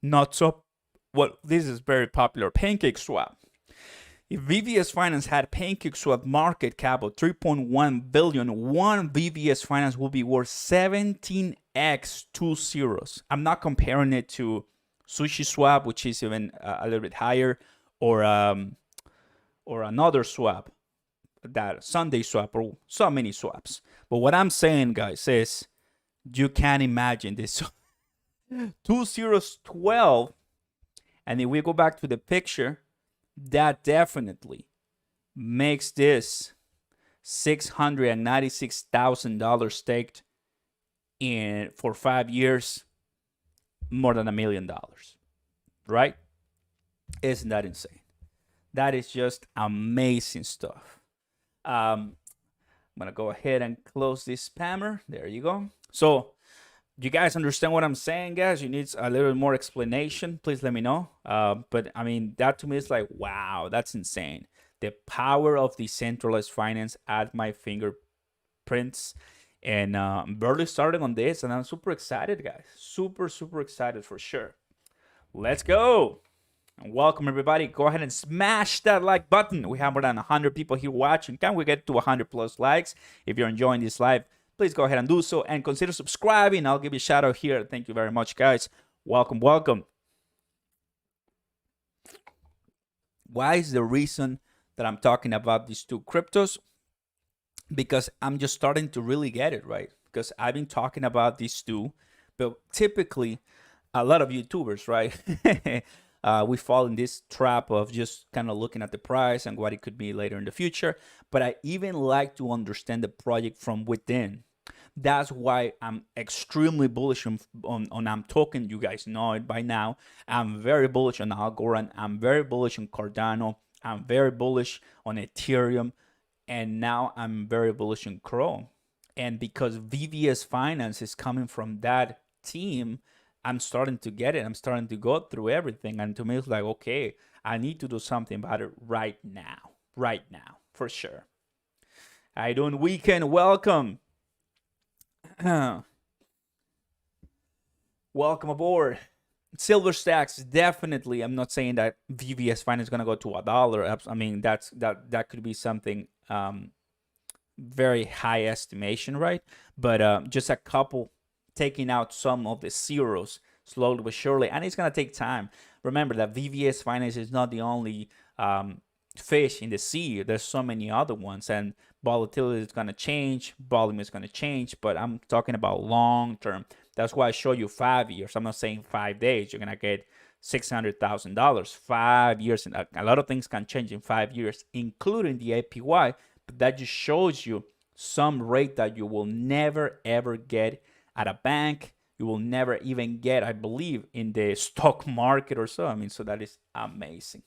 not so, well, this is very popular, PancakeSwap. If VVS Finance had PancakeSwap market cap of 3.1 billion, one VVS Finance will be worth 17x, 2 zeros. I'm not comparing it to SushiSwap, which is even a little bit higher, or another swap, that Sunday swap, or so many swaps. But what I'm saying, guys, is you can't imagine this. 2 zeros, 12. And if we go back to the picture, that definitely makes this $696,000 staked in for 5 years, more than $1 million, right? Isn't that insane? That is just amazing stuff. I'm gonna go ahead and close this spammer. There you go. So you guys understand what I'm saying, guys? You need a little more explanation, please let me know. But I mean, that to me is like, wow, that's insane. The power of decentralized finance at my fingerprints. And I'm barely starting on this, and I'm super excited, guys. Super excited for sure. Let's go. And welcome, everybody. Go ahead and smash that like button. We have more than 100 people here watching. Can we get to 100 plus likes? If you're enjoying this live, please go ahead and do so, and consider subscribing. I'll give you a shout out here. Thank you very much, guys. Welcome. Why is the reason that I'm talking about these two cryptos? Because I'm just starting to really get it, right? Because I've been talking about these two, but typically a lot of YouTubers, right? We fall in this trap of just kind of looking at the price and what it could be later in the future. But I even like to understand the project from within. That's why I'm extremely bullish on I'm talking. You guys know it by now. I'm very bullish on Algorand. I'm very bullish on Cardano. I'm very bullish on Ethereum. And now I'm very bullish on CRO. And because VVS Finance is coming from that team, I'm starting to get it. I'm starting to go through everything. And to me, it's like, okay, I need to do something about it right now. For sure. I don't weekend. Welcome. Welcome aboard. Silver stacks, definitely. I'm not saying that VVS Finance is gonna go to $1. I mean, that could be something very high estimation, right? But just a couple, taking out some of the zeros slowly but surely, and it's gonna take time. Remember that VVS Finance is not the only fish in the sea. There's so many other ones, and volatility is gonna change, volume is gonna change. But I'm talking about long term. That's why I show you 5 years. I'm not saying 5 days. You're gonna get $600,000. 5 years, and a lot of things can change in 5 years, including the APY. But that just shows you some rate that you will never ever get at a bank. You will never even get, I believe, in the stock market or so. I mean, so that is amazing.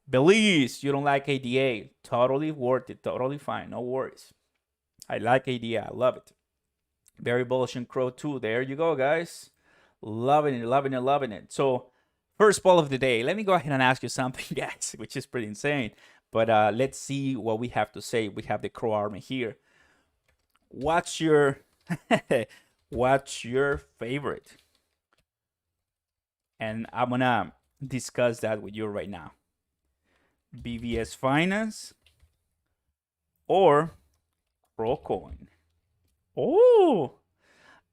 Belize, you don't like ADA. Totally worth it. Totally fine. No worries. I like ADA. I love it. Very bullish in Crow too. There you go, guys. Loving it, loving it, loving it. So, first poll of the day. Let me go ahead and ask you something, guys, which is pretty insane. But let's see what we have to say. We have the Crow Army here. What's your what's your favorite? And I'm gonna discuss that with you right now. BVS Finance or Crowcoin? Oh,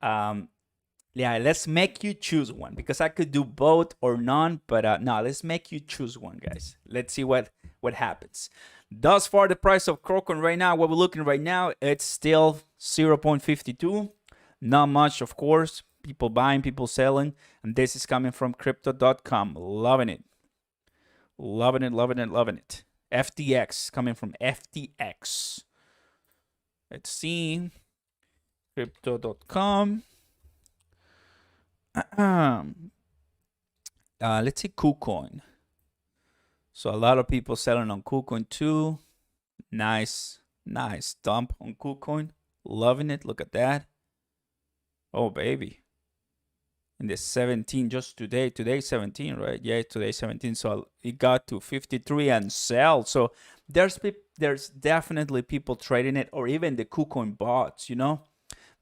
yeah, let's make you choose one, because I could do both or none, but no, let's make you choose one, guys. Let's see what happens. Thus far, the price of Crowcoin right now, what we're looking right now, it's still 0.52. Not much, of course. People buying, people selling, and this is coming from crypto.com. Loving it. Loving it, loving it, loving it. FTX, coming from FTX. Let's see. Crypto.com. Let's see KuCoin. So a lot of people selling on KuCoin too. Nice dump on KuCoin. Loving it. Look at that. Oh, baby. In the 17, just today 17, right? Yeah, today 17. So it got to 53 and sell. So there's definitely people trading it, or even the KuCoin bots, you know,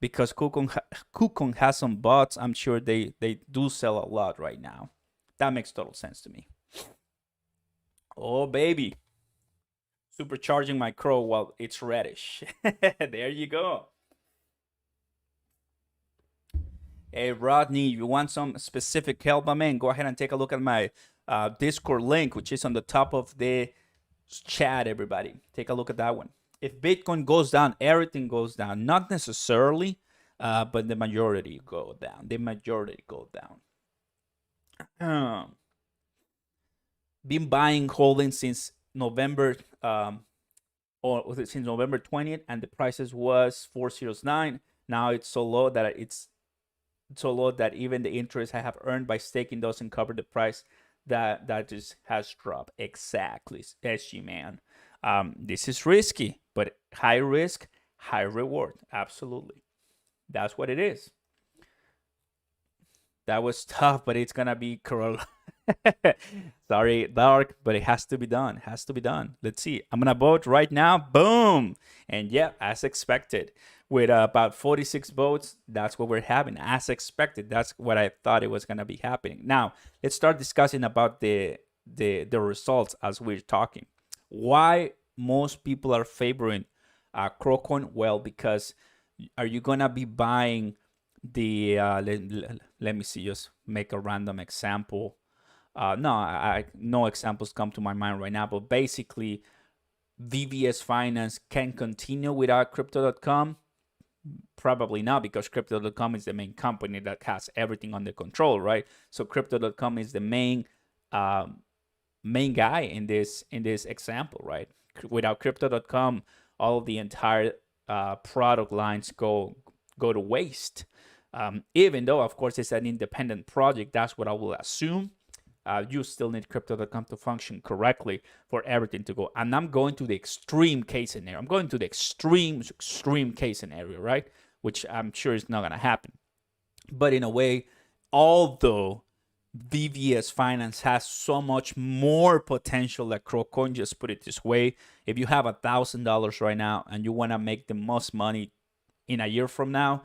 because KuCoin has some bots. I'm sure they do sell a lot right now. That makes total sense to me. Oh, baby. Supercharging my Crow while it's reddish. There you go. Hey, Rodney, you want some specific help, my man? Go ahead and take a look at my Discord link, which is on the top of the chat, everybody. Take a look at that one. If Bitcoin goes down, everything goes down. Not necessarily, but the majority go down. The majority go down. Been buying, holding since November, or since November 20th, and the prices was 409. Now it's so low that even the interest I have earned by staking doesn't cover the price that just has dropped. Exactly, SG man. This is risky, but high risk, high reward. Absolutely, that's what it is. That was tough, but it's gonna be Corolla. Sorry, dark, but it has to be done. Has to be done. Let's see. I'm gonna vote right now. Boom, and yeah, as expected. With about 46 votes, that's what we're having, as expected. That's what I thought it was gonna be happening. Now, let's start discussing about the results as we're talking. Why most people are favoring Crowcoin? Well, because are you gonna be buying the? Let me see. Just make a random example. No examples come to my mind right now, but basically, VVS Finance can continue without Crypto.com. Probably not, because Crypto.com is the main company that has everything under control, right? So Crypto.com is the main guy in this example, right? Without Crypto.com, all of the entire product lines go to waste. Even though, of course, it's an independent project, that's what I will assume. You still need Crypto.com to function correctly for everything to go. And I'm going to the extreme case scenario. I'm going to the extreme case scenario, right? Which I'm sure is not going to happen. But in a way, although VVS Finance has so much more potential than Crowcoin, just put it this way. If you have $1,000 right now and you want to make the most money in a year from now,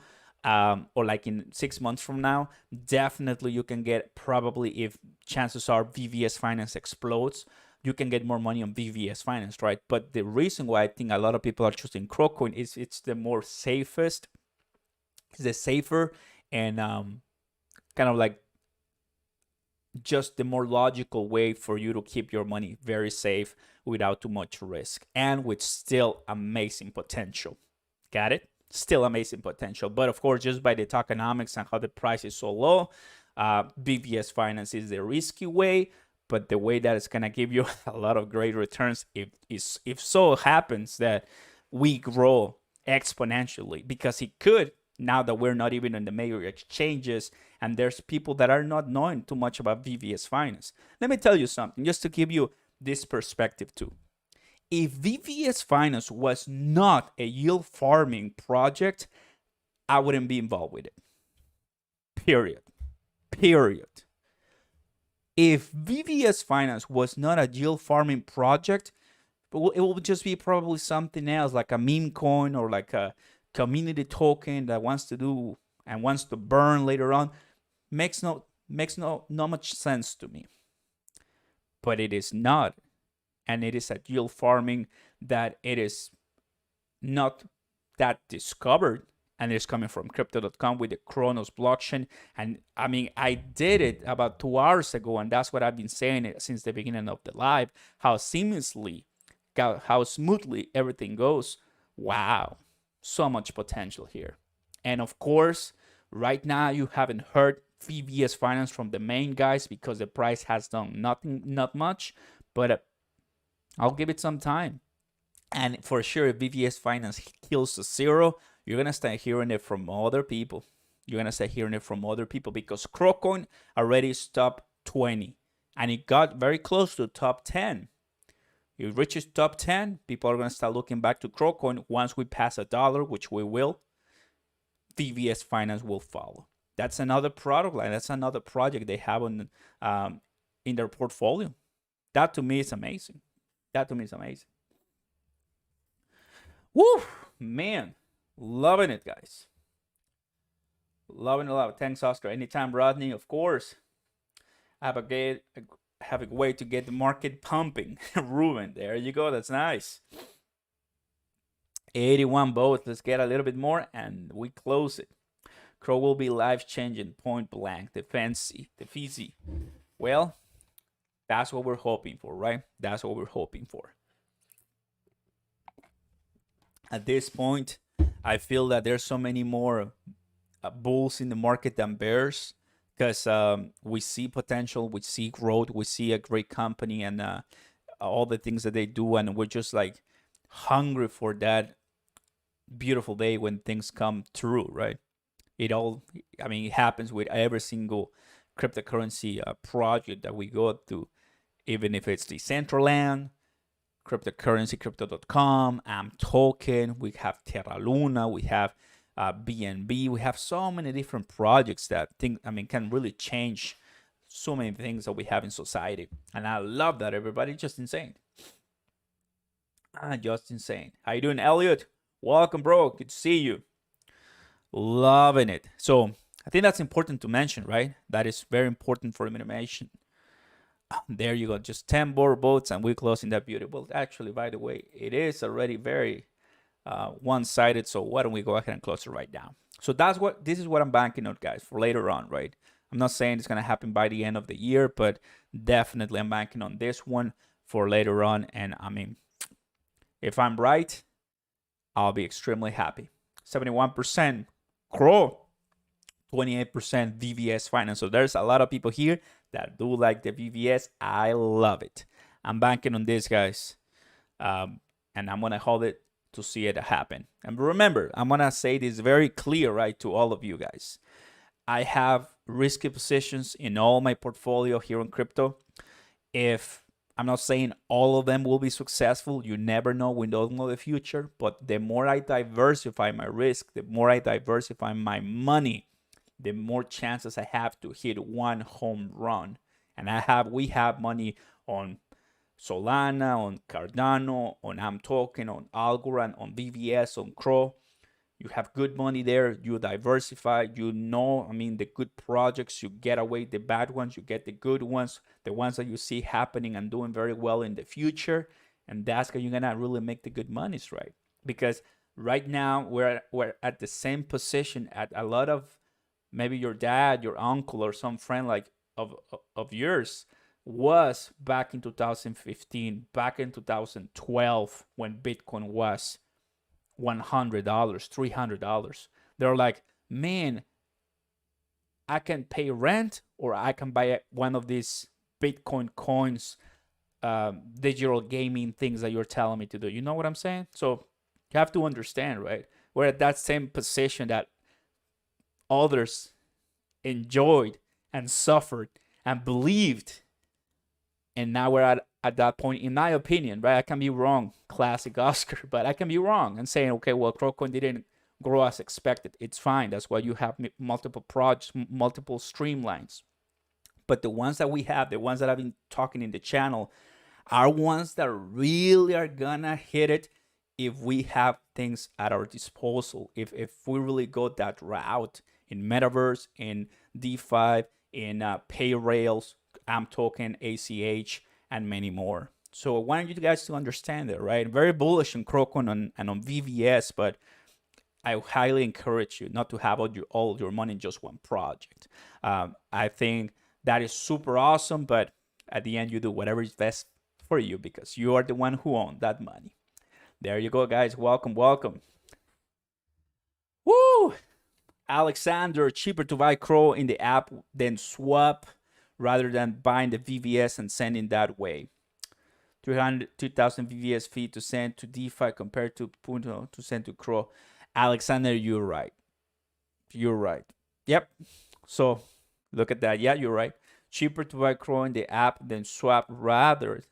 or like in 6 months from now, definitely you can get, probably if chances are VVS Finance explodes, you can get more money on VVS Finance, right? But the reason why I think a lot of people are choosing CRO is it's the more safest, it's the safer, and kind of like just the more logical way for you to keep your money very safe without too much risk and with still amazing potential. Got it? Still amazing potential. But of course, just by the tokenomics and how the price is so low, BVS Finance is the risky way, but the way that it's going to give you a lot of great returns if so happens that we grow exponentially, because it could, now that we're not even in the major exchanges and there's people that are not knowing too much about VVS Finance. Let me tell you something, just to give you this perspective too. If VVS Finance was not a yield farming project, I wouldn't be involved with it. Period. If VVS Finance was not a yield farming project, it will just be probably something else, like a meme coin or like a community token that wants to do and wants to burn later on. Makes no much sense to me. But it is not, and it is a yield farming that it is not that discovered, and it's coming from crypto.com with the Kronos blockchain. And I mean, I did it about 2 hours ago, and that's what I've been saying since the beginning of the live, how seamlessly, how smoothly everything goes. Wow, so much potential here. And of course, right now you haven't heard VVS Finance from the main guys because the price has done not much, but I'll give it some time. And for sure, if VVS Finance kills to zero, you're going to start hearing it from other people. Because CRO already stopped 20 and it got very close to top 10. If it reaches top 10, people are going to start looking back to CRO once we pass $1, which we will. VVS Finance will follow. That's another product line. That's another project they have on in their portfolio. That to me is amazing. Woo, man, loving it, guys. Loving it a lot. Thanks, Oscar. Anytime, Rodney. Of course. Have a way to get the market pumping. Ruben, there you go. That's nice. 81 votes. Let's get a little bit more, and we close it. CRO will be life-changing, point blank. The fizzy. Well, that's what we're hoping for, right? That's what we're hoping for. At this point, I feel that there's so many more bulls in the market than bears, because we see potential, we see growth, we see a great company and all the things that they do, and we're just like hungry for that beautiful day when things come true, right? It happens with every single cryptocurrency project that we go through, even if it's decentraland, cryptocurrency, crypto.com, token, we have Terra Luna, we have BNB, we have so many different projects that can really change so many things that we have in society. And I love that, everybody. Just insane. Just insane. How you doing, Elliot? Welcome, bro. Good to see you. Loving it. So I think that's important to mention, right? That is very important for elimination. There you go. Just 10 more votes and we're closing that beauty. Well, actually, by the way, it is already very one-sided. So why don't we go ahead and close it right now? So this is what I'm banking on, guys, for later on, right? I'm not saying it's going to happen by the end of the year, but definitely I'm banking on this one for later on. And I mean, if I'm right, I'll be extremely happy. 71% CRO, 28% VVS Finance. So there's a lot of people here that do like the VVS. I love it. I'm banking on this, guys. And I'm going to hold it to see it happen. And remember, I'm going to say this very clear, right, to all of you guys. I have risky positions in all my portfolio here on crypto. If I'm not saying all of them will be successful, you never know, we don't know the future, but the more I diversify my risk, the more I diversify my money, the more chances I have to hit one home run. And we have money on Solana, on Cardano, on token, on algorand, on VVS, on CRO. You have good money there. You diversify. I mean, the good projects, you get away the bad ones, you get the good ones, the ones that you see happening and doing very well in the future. And that's how you're going to really make the good monies, right? Because right now we're at the same position at a lot of maybe your dad, your uncle, or some friend like of yours was back in 2015, back in 2012 when Bitcoin was $100, $300. They're like, man, I can pay rent or I can buy one of these Bitcoin coins, digital gaming things that you're telling me to do. You know what I'm saying? So you have to understand, right? We're at that same position that others enjoyed and suffered and believed. And now we're at that point, in my opinion, right? I can be wrong, classic Oscar, but I can be wrong and saying, okay, well, Crowcoin didn't grow as expected. It's fine. That's why you have multiple projects, multiple streamlines. But the ones that we have, the ones that I've been talking in the channel, are ones that really are gonna hit it if we have things at our disposal. If we really go that route in metaverse, in DeFi, in pay rails, I'm talking ACH, and many more. So I wanted you guys to understand that, right? Very bullish on Crowcoin and on VVS, but I highly encourage you not to have all your money in just one project. I think that is super awesome, but at the end, you do whatever is best for you because you are the one who owns that money. There you go, guys. Welcome, welcome. Woo! Alexander, cheaper to buy Crow in the app than swap rather than buying the VVS and sending that way. 2,000 VVS fee to send to DeFi compared to Punto to send to Crow. Alexander, you're right. You're right. Yep. So look at that. Yeah, you're right. Cheaper to buy Crow in the app than swap rather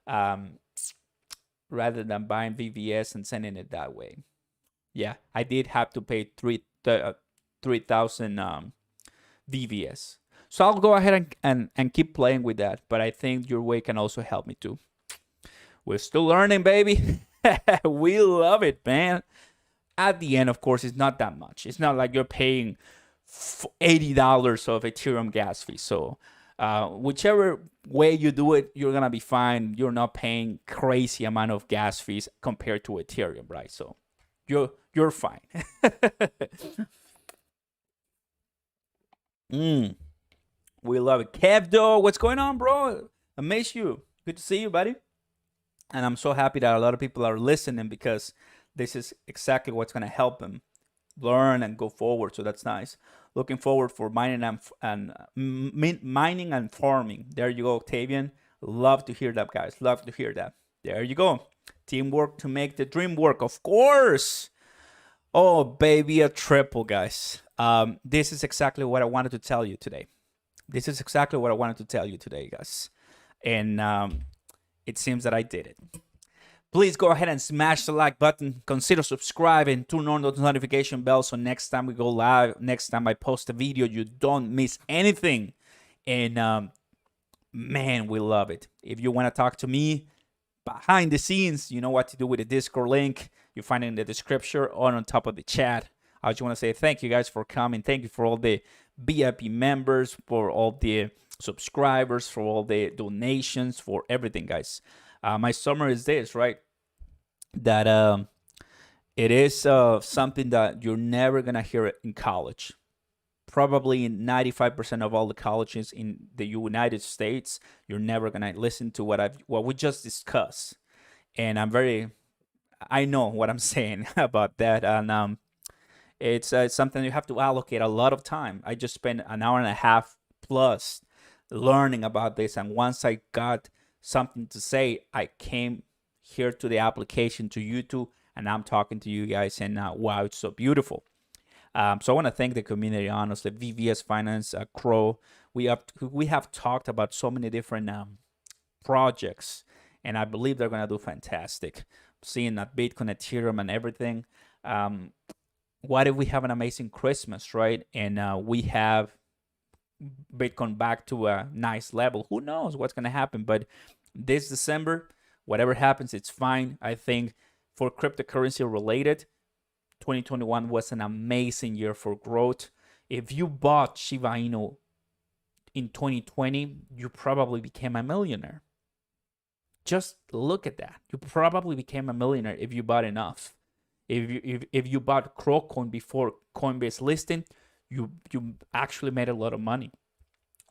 than buying VVS and sending it that way. Yeah, I did have to pay 3,000 VVS. So I'll go ahead and keep playing with that. But I think your way can also help me too. We're still learning, baby. We love it, man. At the end, of course, it's not that much. It's not like you're paying $80 of Ethereum gas fee. So whichever way you do it, you're going to be fine. You're not paying crazy amount of gas fees compared to Ethereum, right? So you're fine. We love it. Kevdo, what's going on, bro? I miss you. Good to see you, buddy. And I'm so happy that a lot of people are listening because this is exactly what's going to help them learn and go forward. So that's nice. Looking forward for mining and farming. There you go, Octavian. Love to hear that, guys. Love to hear that. There you go. Teamwork to make the dream work, of course. Oh, baby, a triple, guys. This is exactly what I wanted to tell you today. This is exactly what I wanted to tell you today, guys. And it seems that I did it. Please go ahead and smash the like button. Consider subscribing. Turn on those notification bells so next time we go live, next time I post a video, you don't miss anything. And man, we love it. If you want to talk to me behind the scenes, you know what to do with the Discord link. You find it in the description or on top of the chat. I just want to say thank you guys for coming. Thank you for all the VIP members, for all the subscribers, for all the donations, for everything, guys. My summary is this, right? That it is something that you're never gonna hear it in college. Probably 95% of all the colleges in the United States, you're never gonna listen to what we just discussed. And I know what I'm saying about that. And it's something you have to allocate a lot of time. I just spent an hour and a half plus learning about this, and once I got something to say, I came here to the application, to YouTube, and I'm talking to you guys, and wow, it's so beautiful. So I want to thank the community, honestly. VVS Finance, Crow. We have talked about so many different projects, and I believe they're gonna do fantastic. Seeing that Bitcoin, Ethereum, and everything. What if we have an amazing Christmas, right? And we have Bitcoin back to a nice level. Who knows what's gonna happen? But this December, whatever happens, it's fine. I think for cryptocurrency related, 2021 was an amazing year for growth. If you bought Shiba Inu in 2020, you probably became a millionaire. Just look at that. You probably became a millionaire if you bought enough. If you bought Crowcoin before Coinbase listing, you actually made a lot of money.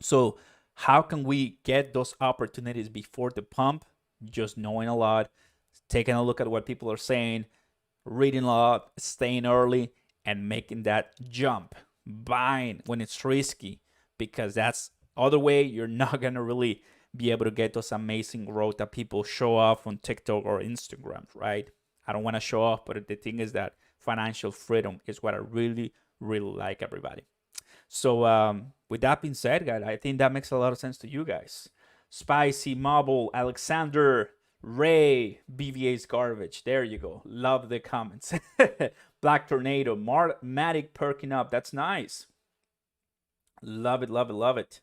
So how can we get those opportunities before the pump? Just knowing a lot, taking a look at what people are saying, reading a lot, staying early, and making that jump. Buying when it's risky, because that's other way you're not gonna really be able to get those amazing growth that people show off on TikTok or Instagram, right? I don't want to show off, but the thing is that financial freedom is what I really, really like, everybody. So with that being said, guys, I think that makes a lot of sense to you guys. Spicy Mobile, Alexander, Ray, BVA's garbage. There you go. Love the comments. Black Tornado, Matic perking up. That's nice. Love it, love it, love it.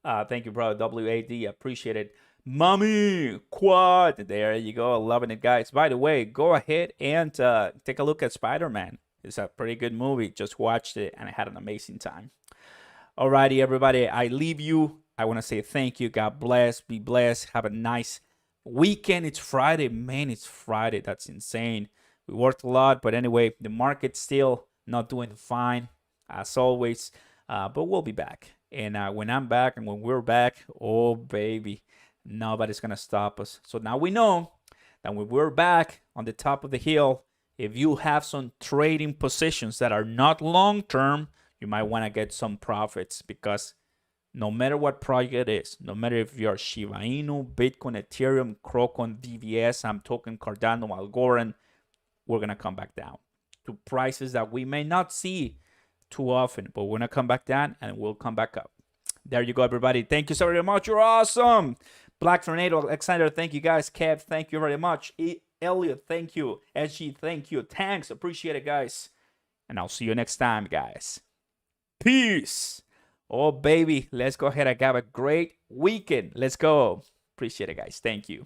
Thank you, brother. WAD, appreciate it. Mommy Quad, there you go. Loving it, guys. By the way, go ahead and take a look at Spider-Man. It's a pretty good movie. Just watched it and I had an amazing time. Alrighty, everybody. I leave you. I want to say thank you. God bless. Be blessed. Have a nice weekend. It's Friday. Man, it's Friday. That's insane. We worked a lot, but anyway, the market's still not doing fine as always. But we'll be back. And when I'm back and when we're back, oh baby, nobody's gonna stop us. So now we know that when we're back on the top of the hill, if you have some trading positions that are not long term, you might want to get some profits, because no matter what project it is, no matter if you're Shiba Inu, Bitcoin, Ethereum, Crowcoin, VVS, I'm talking Cardano, algorand, we're gonna come back down to prices that we may not see too often, but we're gonna come back down and we'll come back up. There you go, everybody. Thank you so very much. You're awesome. Black Tornado, Alexander, thank you guys. Kev, thank you very much. Elliot, thank you. SG, thank you. Thanks, appreciate it, guys. And I'll see you next time, guys. Peace. Oh baby, let's go ahead and have a great weekend. Let's go. Appreciate it, guys. Thank you.